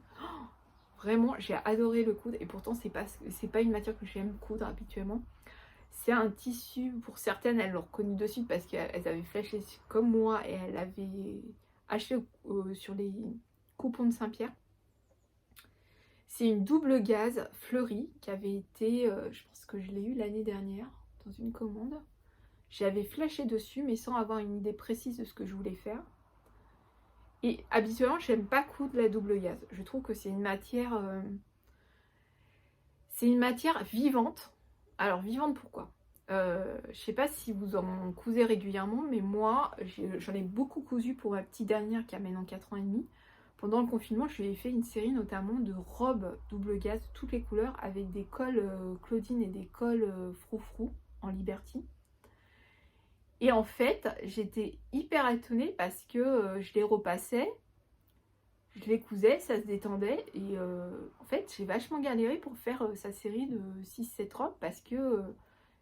vraiment, j'ai adoré le coudre. Et pourtant, c'est pas une matière que j'aime coudre habituellement. C'est un tissu, pour certaines, elles l'ont reconnu de suite parce qu'elles avaient flashé comme moi et elles l'avaient acheté sur les coupons de Saint-Pierre. C'est une double gaze fleurie qui avait été, je pense que je l'ai eu l'année dernière dans une commande. J'avais flashé dessus mais sans avoir une idée précise de ce que je voulais faire. Et habituellement, j'aime pas coudre la double gaze. Je trouve que c'est une matière vivante. Alors vivante pourquoi? Je sais pas si vous en cousez régulièrement, mais moi j'en ai beaucoup cousu pour ma petite dernière qui a maintenant 4 ans et demi. Pendant le confinement, je lui ai fait une série notamment de robes double gaze, toutes les couleurs, avec des cols Claudine et des cols Froufrou en Liberty. Et en fait, j'étais hyper étonnée parce que je les repassais, je les cousais, ça se détendait. Et en fait, j'ai vachement galéré pour faire sa série de 6-7 robes parce que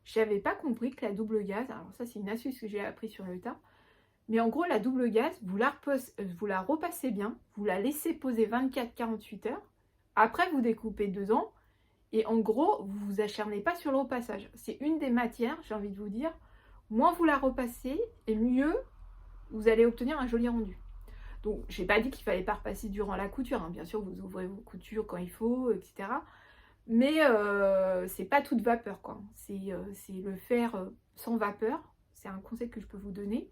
j'avais pas compris que la double gaze, alors ça c'est une astuce que j'ai appris sur le tas, mais en gros la double gaze, vous la repassez bien, vous la laissez poser 24-48 heures, après vous découpez dedans, et en gros vous vous acharnez pas sur le repassage. C'est une des matières, j'ai envie de vous dire, moins vous la repassez, et mieux vous allez obtenir un joli rendu. Donc j'ai pas dit qu'il fallait pas repasser durant la couture, hein. Bien sûr vous ouvrez vos coutures quand il faut, etc. Mais c'est pas toute vapeur quoi. C'est le faire sans vapeur. C'est un conseil que je peux vous donner.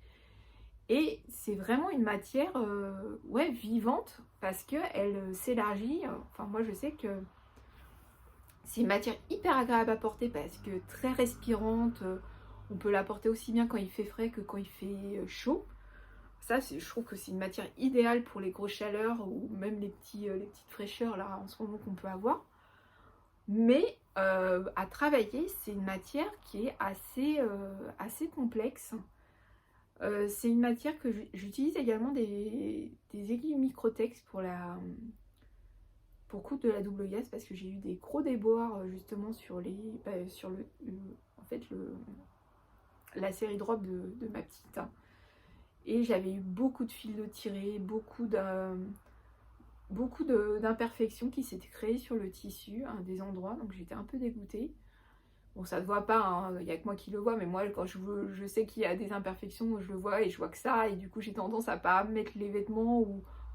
Et c'est vraiment une matière ouais, vivante parce qu'elle s'élargit. Enfin moi je sais que c'est une matière hyper agréable à porter parce que très respirante. On peut la porter aussi bien quand il fait frais que quand il fait chaud. Ça, je trouve que c'est une matière idéale pour les grosses chaleurs ou même les petites fraîcheurs là en ce moment qu'on peut avoir. Mais à travailler, c'est une matière qui est assez complexe. C'est une matière que j'utilise également des aiguilles Microtex pour coudre de la double gaze parce que j'ai eu des gros déboires justement sur en fait la série drop de ma petite. Et j'avais eu beaucoup de fils de tirés, beaucoup d'imperfections qui s'étaient créées sur le tissu à des endroits, donc j'étais un peu dégoûtée. Bon, ça se voit pas, hein, il n'y a que moi qui le vois, mais moi quand je sais qu'il y a des imperfections, je le vois et je vois que ça, et du coup j'ai tendance à pas mettre les vêtements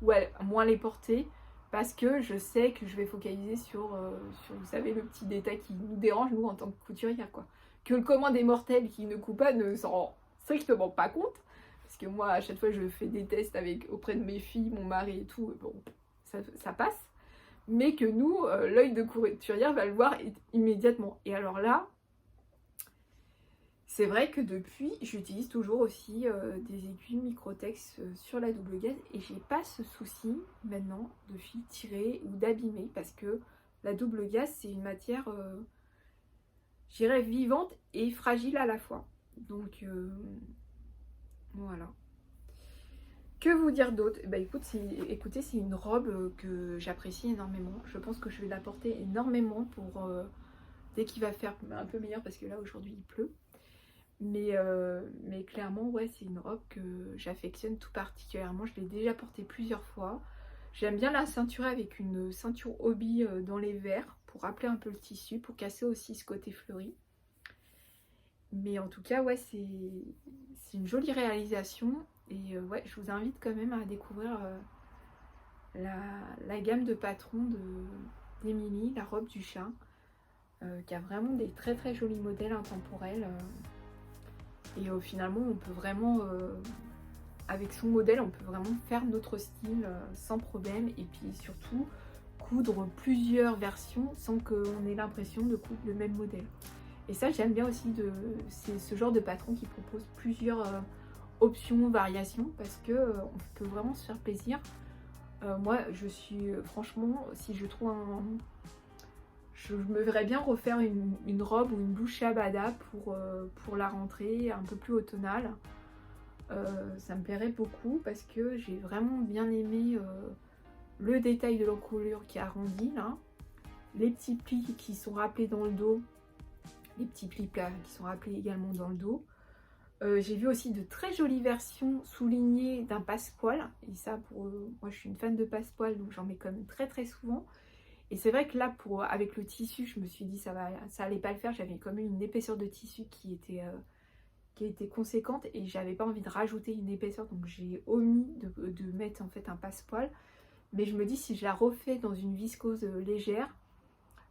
ou à moins les porter, parce que je sais que je vais focaliser sur vous savez, le petit détail qui nous dérange, nous, en tant que couturière, quoi. Que le commun des mortels qui ne coupe pas ne s'en rend strictement pas compte, parce que moi, à chaque fois, je fais des tests auprès de mes filles, mon mari et tout, bon, ça passe. Mais que nous, l'œil de couturière va le voir immédiatement. Et alors là, c'est vrai que depuis, j'utilise toujours aussi des aiguilles Microtex sur la double gaze et j'ai pas ce souci maintenant de fil tiré ou d'abîmer parce que la double gaze, c'est une matière, je dirais, vivante et fragile à la fois. Donc voilà. Que vous dire d'autre? Bah écoutez, c'est une robe que j'apprécie énormément. Je pense que je vais la porter énormément pour dès qu'il va faire un peu meilleur parce que là aujourd'hui il pleut. Mais clairement, ouais, c'est une robe que j'affectionne tout particulièrement. Je l'ai déjà portée plusieurs fois. J'aime bien la ceinturer avec une ceinture hobby dans les verts pour rappeler un peu le tissu, pour casser aussi ce côté fleuri. Mais en tout cas, ouais, c'est une jolie réalisation. Et ouais, je vous invite quand même à découvrir la gamme de patrons d'Emily, la robe du chat, qui a vraiment des très très jolis modèles intemporels. Et finalement, on peut vraiment, avec son modèle, on peut vraiment faire notre style sans problème. Et puis surtout, coudre plusieurs versions sans qu'on ait l'impression de coudre le même modèle. Et ça, j'aime bien aussi, c'est ce genre de patron qui propose plusieurs options, variations, parce que on peut vraiment se faire plaisir. Moi, je suis franchement, si je trouve je me verrais bien refaire une robe ou une blouse Shabada pour la rentrée un peu plus automnale. Ça me plairait beaucoup parce que j'ai vraiment bien aimé le détail de l'encolure qui arrondit là, les petits plis qui sont rappelés dans le dos, les petits plis plats qui sont rappelés également dans le dos. J'ai vu aussi de très jolies versions soulignées d'un passepoil, et ça moi je suis une fan de passepoil, donc j'en mets quand même très très souvent. Et c'est vrai que là, avec le tissu, je me suis dit ça allait pas le faire. J'avais quand même une épaisseur de tissu qui était conséquente et j'avais pas envie de rajouter une épaisseur, donc j'ai omis de mettre en fait un passepoil. Mais je me dis, si je la refais dans une viscose légère,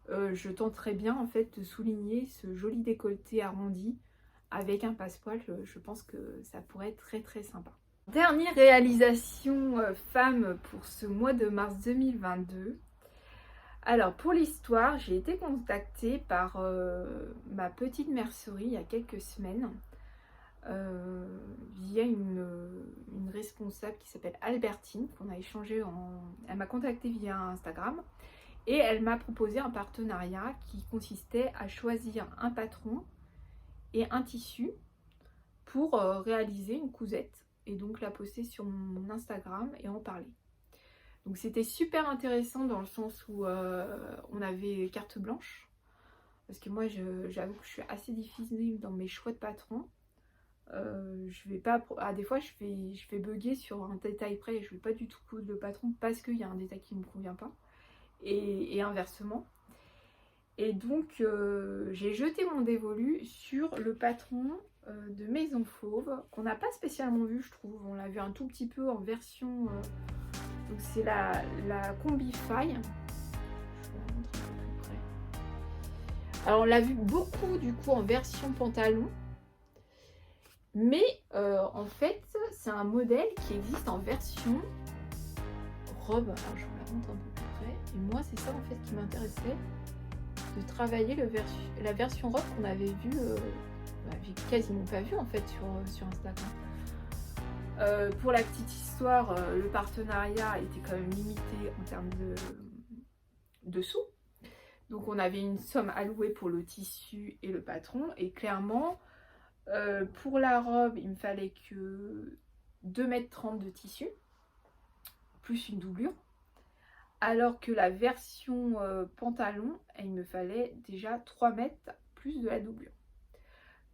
je tenterais bien en fait de souligner ce joli décolleté arrondi avec un passepoil. Je pense que ça pourrait être très très sympa. Dernière réalisation femme pour ce mois de mars 2022. Alors pour l'histoire, j'ai été contactée par ma petite mercerie il y a quelques semaines via une responsable qui s'appelle Albertine, qu'on a échangé elle m'a contactée via Instagram et elle m'a proposé un partenariat qui consistait à choisir un patron et un tissu pour réaliser une cousette et donc la poster sur mon Instagram et en parler. Donc c'était super intéressant dans le sens où on avait carte blanche. Parce que moi j'avoue que je suis assez difficile dans mes choix de patron. Je vais pas. Des fois je vais bugger sur un détail près et je vais pas du tout coudre le patron parce qu'il y a un détail qui ne me convient pas. Et inversement. Et donc j'ai jeté mon dévolu sur le patron de Maison Fauve, qu'on n'a pas spécialement vu, je trouve. On l'a vu un tout petit peu en version. Donc c'est la combi faille. Je vous la montre un peu plus près. Alors on l'a vu beaucoup du coup en version pantalon. Mais en fait c'est un modèle qui existe en version robe. Alors je vous la montre un peu plus près. Et moi c'est ça en fait qui m'intéressait. De travailler la version robe qu'on avait vue. Quasiment pas vue en fait sur Instagram. Pour la petite histoire, le partenariat était quand même limité en termes de sous. Donc on avait une somme allouée pour le tissu et le patron. Et clairement, pour la robe, il me fallait que 2,30 m de tissu, plus une doublure. Alors que la version pantalon, il me fallait déjà 3 mètres plus de la doublure.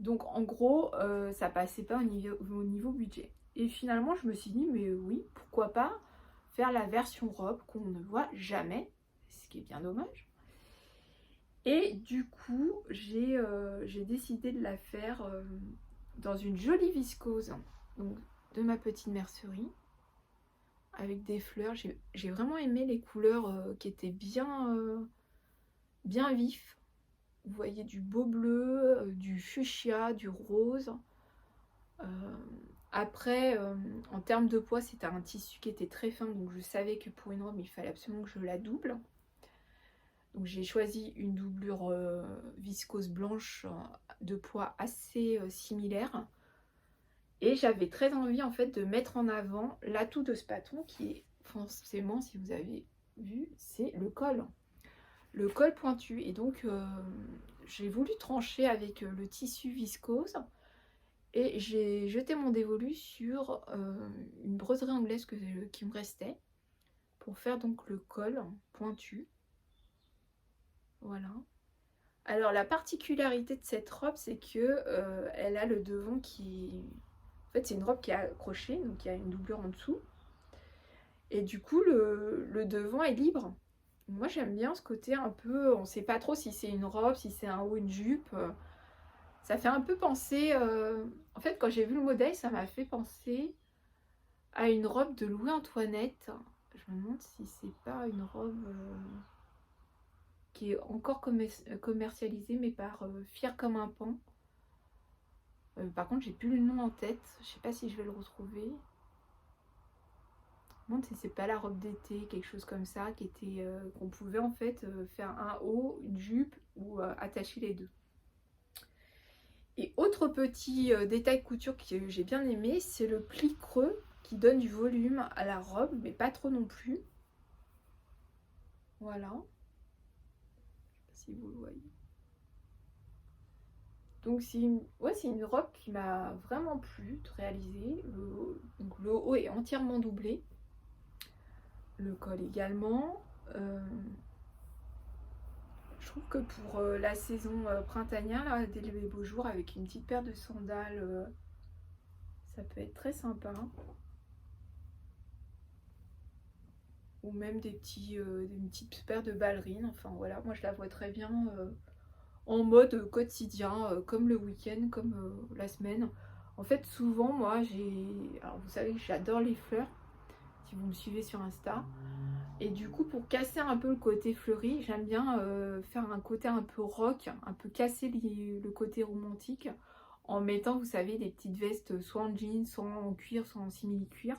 Donc en gros, ça passait pas au niveau budget. Et finalement, je me suis dit, mais oui, pourquoi pas faire la version robe qu'on ne voit jamais, ce qui est bien dommage. Et du coup, j'ai décidé de la faire dans une jolie viscose, donc de ma petite mercerie, avec des fleurs. J'ai vraiment aimé les couleurs qui étaient bien vifs. Vous voyez du beau bleu, du fuchsia, du rose. Après, en termes de poids, c'était un tissu qui était très fin, donc je savais que pour une robe, il fallait absolument que je la double. Donc j'ai choisi une doublure viscose blanche de poids assez similaire. Et j'avais très envie en fait de mettre en avant l'atout de ce patron qui est forcément, si vous avez vu, c'est le col. Le col pointu. Et donc j'ai voulu trancher avec le tissu viscose. Et j'ai jeté mon dévolu sur une broderie anglaise qui me restait pour faire donc le col pointu. Voilà. Alors la particularité de cette robe, c'est que elle a le devant qui... En fait, c'est une robe qui est accrochée, donc il y a une doublure en dessous. Et du coup, le devant est libre. Moi, j'aime bien ce côté un peu... On ne sait pas trop si c'est une robe, si c'est un haut, une jupe. Ça fait un peu penser... En fait, quand j'ai vu le modèle, ça m'a fait penser à une robe de Louis-Antoinette. Je me demande si c'est pas une robe qui est encore commercialisée, mais par Fier comme un pan. Par contre, j'ai plus le nom en tête. Je sais pas si je vais le retrouver. Je me demande si c'est pas la robe d'été, quelque chose comme ça, qui était qu'on pouvait en fait faire un haut, une jupe ou attacher les deux. Et autre petit détail couture que j'ai bien aimé, c'est le pli creux qui donne du volume à la robe, mais pas trop non plus. Voilà. Je sais pas si vous le voyez. Donc c'est une robe qui m'a vraiment plu de réaliser. Donc le haut est entièrement doublé. Le col également. Je trouve que pour la saison printanière, là, dès les beaux jours, avec une petite paire de sandales, ça peut être très sympa. Ou même des petites paires de ballerines. Enfin voilà, moi je la vois très bien en mode quotidien, comme le week-end, comme la semaine. En fait, souvent, moi, alors vous savez que j'adore les fleurs, si vous me suivez sur Insta. Et du coup, pour casser un peu le côté fleuri, j'aime bien faire un côté un peu rock, un peu casser le côté romantique, en mettant, vous savez, des petites vestes soit en jean, soit en cuir, soit en simili-cuir.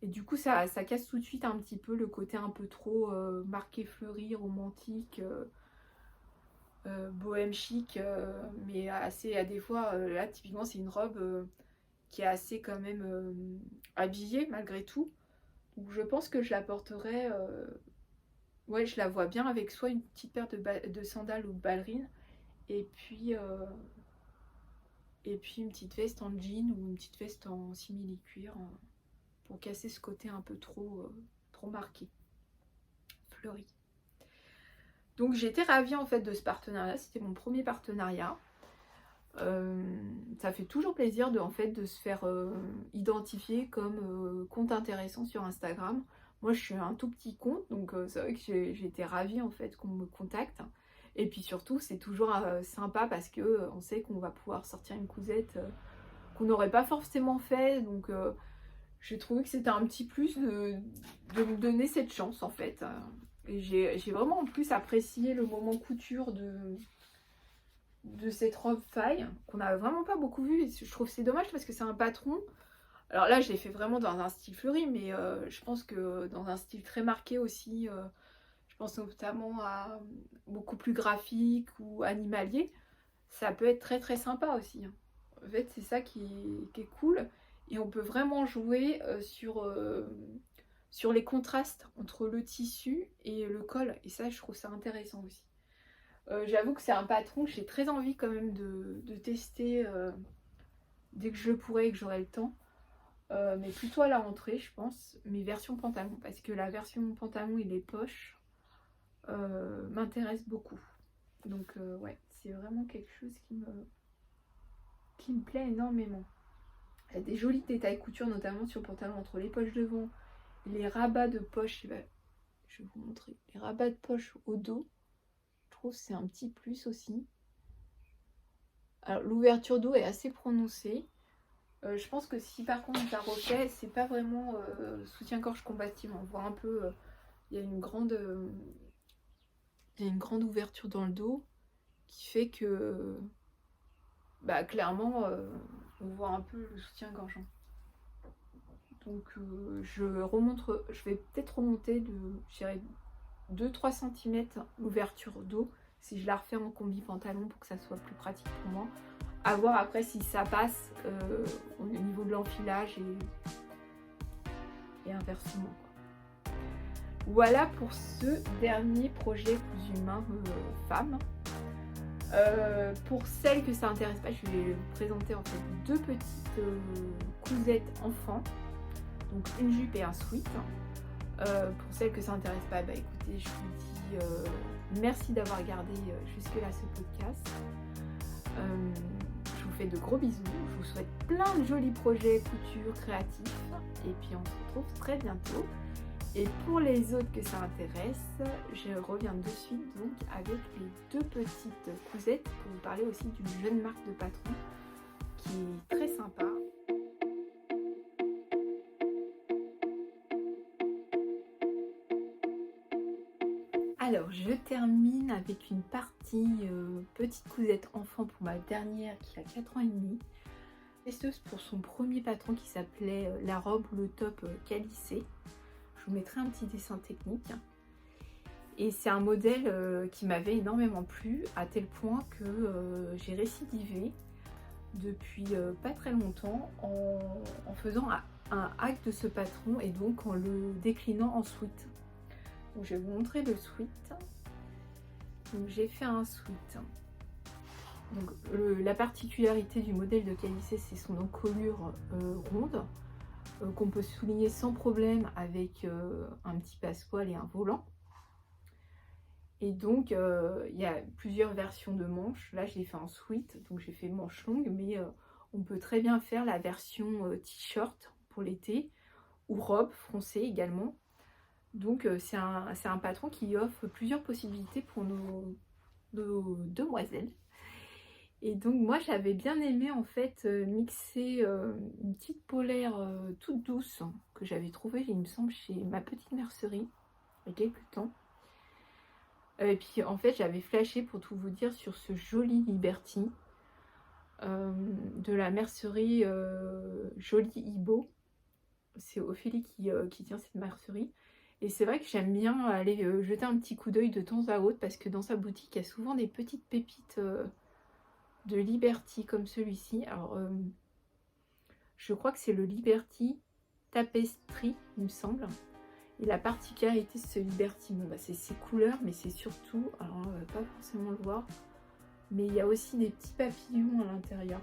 Et du coup, ça casse tout de suite un petit peu le côté un peu trop marqué fleuri, romantique, bohème chic, mais assez, à des fois, là, typiquement, c'est une robe qui est assez quand même habillée malgré tout. Donc je pense que je la porterai, ouais, je la vois bien avec soit une petite paire de sandales ou de ballerines, et puis une petite veste en jean ou une petite veste en simili-cuir pour casser ce côté un peu trop marqué, fleuri. Donc j'étais ravie en fait de ce partenariat, c'était mon premier partenariat. Ça fait toujours plaisir de se faire identifier comme compte intéressant sur Instagram. Moi je suis un tout petit compte, donc c'est vrai que j'ai été ravie en fait qu'on me contacte. Et puis surtout c'est toujours sympa parce que on sait qu'on va pouvoir sortir une cousette qu'on n'aurait pas forcément fait. Donc j'ai trouvé que c'était un petit plus de me donner cette chance en fait. Et j'ai vraiment en plus apprécié le moment couture de cette robe faille qu'on n'a vraiment pas beaucoup vu. Et je trouve que c'est dommage parce que c'est un patron. Alors là, je l'ai fait vraiment dans un style fleuri, mais je pense que dans un style très marqué aussi. Je pense notamment à beaucoup plus graphique ou animalier. Ça peut être très très sympa aussi. En fait, c'est ça qui est cool. Et on peut vraiment jouer sur les contrastes entre le tissu et le col. Et ça, je trouve ça intéressant aussi. J'avoue que c'est un patron que j'ai très envie quand même de tester dès que je pourrai et que j'aurai le temps. Mais plutôt à la rentrée, je pense, mes versions pantalon. Parce que la version pantalon et les poches m'intéressent beaucoup. Donc ouais, c'est vraiment quelque chose qui me plaît énormément. Il y a des jolis détails couture, notamment sur le pantalon, entre les poches devant, les rabats de poche. Je vais vous montrer. Les rabats de poche au dos, je trouve que c'est un petit plus aussi. Alors l'ouverture dos est assez prononcée. Je pense que si par contre on t'a refait, c'est pas vraiment soutien-gorge combatif. On voit un peu, il y a une grande ouverture dans le dos qui fait que bah, clairement on voit un peu le soutien-gorge. Donc je vais peut-être remonter de 2-3 cm l'ouverture dos si je la refais en combi pantalon pour que ça soit plus pratique pour moi. À voir après si ça passe au niveau de l'enfilage et inversement, quoi. Voilà pour ce dernier projet plus humain femme. Pour celles que ça intéresse pas, je vais vous présenter en fait deux petites cousettes enfants. Donc une jupe et un sweat. Pour celles que ça intéresse pas, bah écoutez, je vous dis merci d'avoir regardé jusque là ce podcast. Je vous fais de gros bisous, je vous souhaite plein de jolis projets couture créatifs et puis on se retrouve très bientôt. Et pour les autres que ça intéresse, je reviens de suite donc avec les deux petites cousettes pour vous parler aussi d'une jeune marque de patron qui est très sympa. Alors je termine avec une partie petite cousette enfant pour ma dernière qui a 4 ans et demi. Testeuse pour son premier patron qui s'appelait la robe ou le top calissé. Je vous mettrai un petit dessin technique. Et c'est un modèle qui m'avait énormément plu à tel point que j'ai récidivé depuis pas très longtemps en faisant un hack de ce patron et donc en le déclinant en sweat. Donc je vais vous montrer le sweat. Donc j'ai fait un sweat. Donc la particularité du modèle de calissé, c'est son encolure ronde qu'on peut souligner sans problème avec un petit passepoil et un volant. Et donc il y a plusieurs versions de manches. Là je l'ai fait en sweat, donc j'ai fait manche longue, mais on peut très bien faire la version t-shirt pour l'été ou robe froncée également. Donc c'est un patron qui offre plusieurs possibilités pour nos demoiselles. Et donc moi j'avais bien aimé en fait mixer une petite polaire toute douce que j'avais trouvée, il me semble, chez ma petite mercerie il y a quelques temps. Et puis en fait j'avais flashé pour tout vous dire sur ce joli Liberty de la mercerie Joli Ibo. C'est Ophélie qui tient cette mercerie. Et c'est vrai que j'aime bien aller jeter un petit coup d'œil de temps à autre parce que dans sa boutique, il y a souvent des petites pépites de Liberty comme celui-ci. Alors, je crois que c'est le Liberty Tapestry, il me semble. Et la particularité de ce Liberty, bon, bah, c'est ses couleurs, mais c'est surtout, alors on va pas forcément le voir, mais il y a aussi des petits papillons à l'intérieur.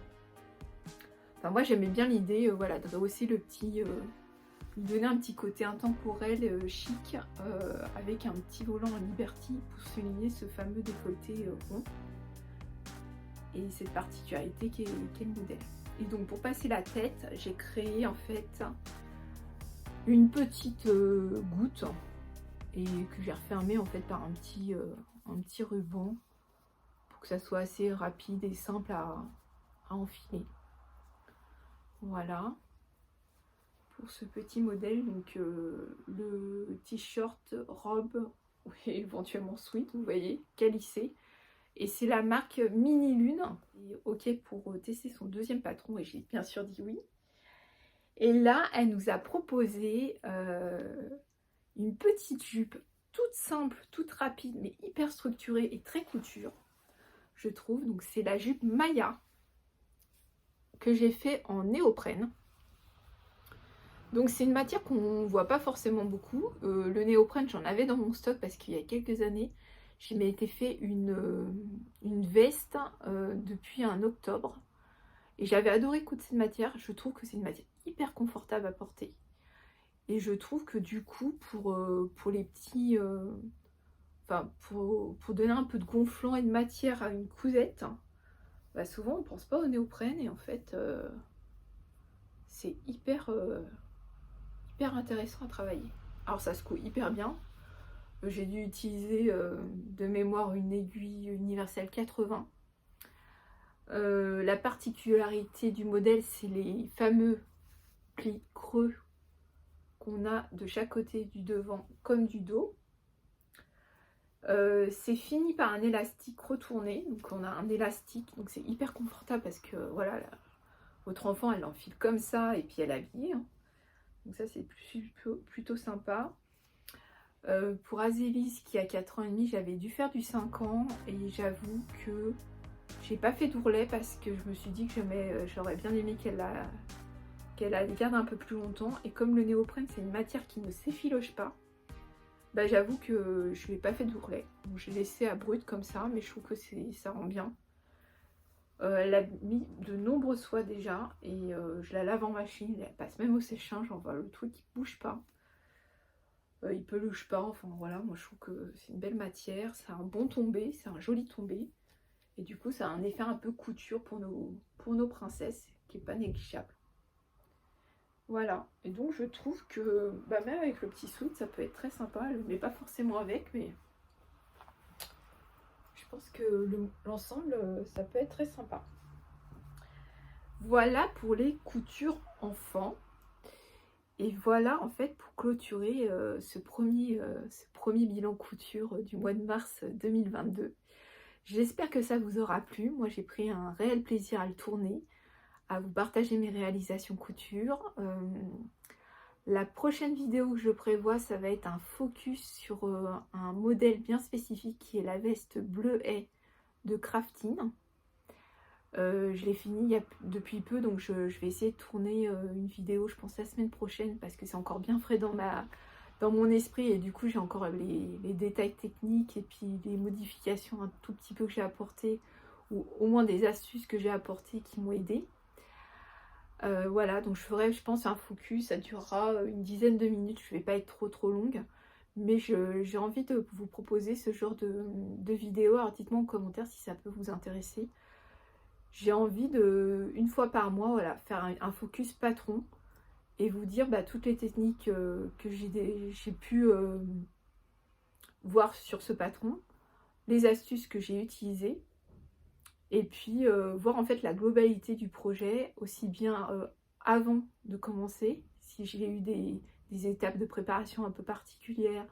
Enfin, moi j'aimais bien l'idée, voilà, de rehausser le petit... lui donner un petit côté intemporel, chic, avec un petit volant en Liberty pour souligner ce fameux décolleté rond. Et cette particularité qu'est le modèle. Et donc pour passer la tête, j'ai créé en fait une petite goutte et que j'ai refermée en fait par un petit ruban pour que ça soit assez rapide et simple à enfiler. Voilà pour ce petit modèle, donc le t-shirt, robe et éventuellement sweat, vous voyez, calissé. Et c'est la marque Mini Lune. Et ok pour tester son deuxième patron et j'ai bien sûr dit oui. Et là, elle nous a proposé une petite jupe toute simple, toute rapide, mais hyper structurée et très couture, je trouve. Donc c'est la jupe Maya que j'ai fait en néoprène. Donc c'est une matière qu'on voit pas forcément beaucoup. Le néoprène, j'en avais dans mon stock parce qu'il y a quelques années, je m'étais fait une veste depuis un octobre. Et j'avais adoré coudre cette matière. Je trouve que c'est une matière hyper confortable à porter. Et je trouve que du coup, pour les petits... enfin, pour donner un peu de gonflant et de matière à une cousette, bah souvent on pense pas au néoprène et en fait c'est hyper intéressant à travailler. Alors ça se coud hyper bien. J'ai dû utiliser de mémoire une aiguille universelle 80. La particularité du modèle, c'est les fameux plis creux qu'on a de chaque côté du devant comme du dos. C'est fini par un élastique retourné, donc on a un élastique, donc c'est hyper confortable parce que voilà, votre enfant elle enfile comme ça et puis elle est habillée, hein. Donc ça c'est plutôt sympa. Pour Azélis qui a 4 ans et demi, j'avais dû faire du 5 ans et j'avoue que j'ai pas fait d'ourlet parce que je me suis dit que j'aurais bien aimé qu'elle la garde un peu plus longtemps, et comme le néoprène c'est une matière qui ne s'effiloche pas, bah j'avoue que je lui ai pas fait d'ourlet. Donc j'ai laissé à brut comme ça, mais je trouve que ça rend bien. Elle a mis de nombreuses fois déjà et je la lave en machine, elle passe même au sèche-linge, on voit le truc qui bouge pas. Il peluche pas, enfin voilà, moi je trouve que c'est une belle matière, c'est un bon tombé, c'est un joli tombé. Et du coup ça a un effet un peu couture pour nos princesses, qui est pas négligeable. Voilà, et donc je trouve que bah, même avec le petit sweat, ça peut être très sympa. Elle ne le met pas forcément avec, mais je pense que l'ensemble, ça peut être très sympa. Voilà pour les coutures enfants. Et voilà en fait pour clôturer ce premier bilan couture du mois de mars 2022. J'espère que ça vous aura plu. Moi j'ai pris un réel plaisir à le tourner, à vous partager mes réalisations couture. La prochaine vidéo que je prévois, ça va être un focus sur un modèle bien spécifique qui est la veste bleuet de Crafting. Je l'ai fini depuis peu, donc je vais essayer de tourner une vidéo, je pense la semaine prochaine, parce que c'est encore bien frais dans mon esprit, et du coup j'ai encore les détails techniques et puis les modifications un tout petit peu que j'ai apportées, ou au moins des astuces que j'ai apportées qui m'ont aidé. Voilà, donc je ferai, je pense, un focus, ça durera une dizaine de minutes, je ne vais pas être trop longue, mais j'ai envie de vous proposer ce genre de vidéo. Alors dites-moi en commentaire si ça peut vous intéresser. J'ai envie de, une fois par mois, voilà, faire un focus patron et vous dire bah, toutes les techniques que j'ai pu voir sur ce patron, les astuces que j'ai utilisées, et puis voir en fait la globalité du projet, aussi bien avant de commencer, si j'ai eu des étapes de préparation un peu particulières,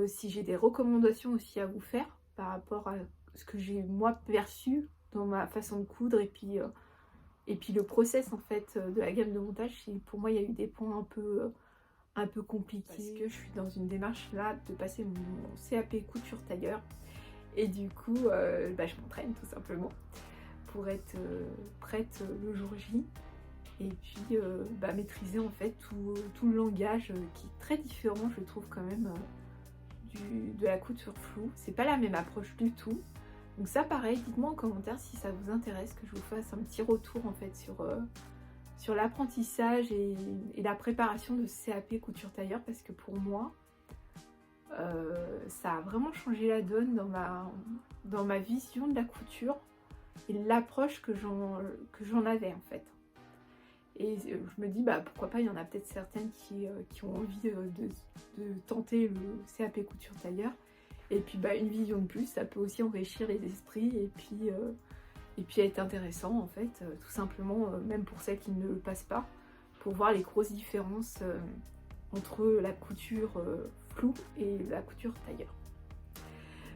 si j'ai des recommandations aussi à vous faire par rapport à ce que j'ai moi perçu dans ma façon de coudre, et puis le process en fait de la gamme de montage. Pour moi il y a eu des points un peu compliqués parce que je suis dans une démarche là de passer mon CAP couture tailleur, et du coup bah, je m'entraîne tout simplement pour être prête le jour J, et puis bah, maîtriser en fait tout le langage qui est très différent, je trouve quand même, de la couture floue. C'est pas la même approche du tout. Donc ça pareil, dites-moi en commentaire si ça vous intéresse que je vous fasse un petit retour en fait sur l'apprentissage et la préparation de CAP couture tailleur, parce que pour moi ça a vraiment changé la donne dans ma vision de la couture et l'approche que j'en avais en fait. Et je me dis bah pourquoi pas, il y en a peut-être certaines qui ont envie de tenter le CAP couture tailleur, et puis bah une vision de plus, ça peut aussi enrichir les esprits, et puis être intéressant en fait, tout simplement, même pour celles qui ne le passent pas, pour voir les grosses différences entre la couture floue et la couture tailleur.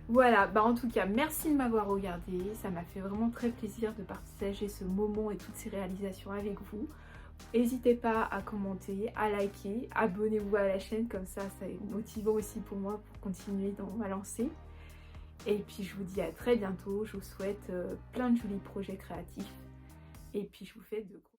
Voilà, bah en tout cas, merci de m'avoir regardé, ça m'a fait vraiment très plaisir de partager ce moment et toutes ces réalisations avec vous. N'hésitez pas à commenter, à liker, abonnez-vous à la chaîne, comme ça c'est motivant aussi pour moi pour continuer dans ma lancée. Et puis je vous dis à très bientôt, je vous souhaite plein de jolis projets créatifs, et puis je vous fais de gros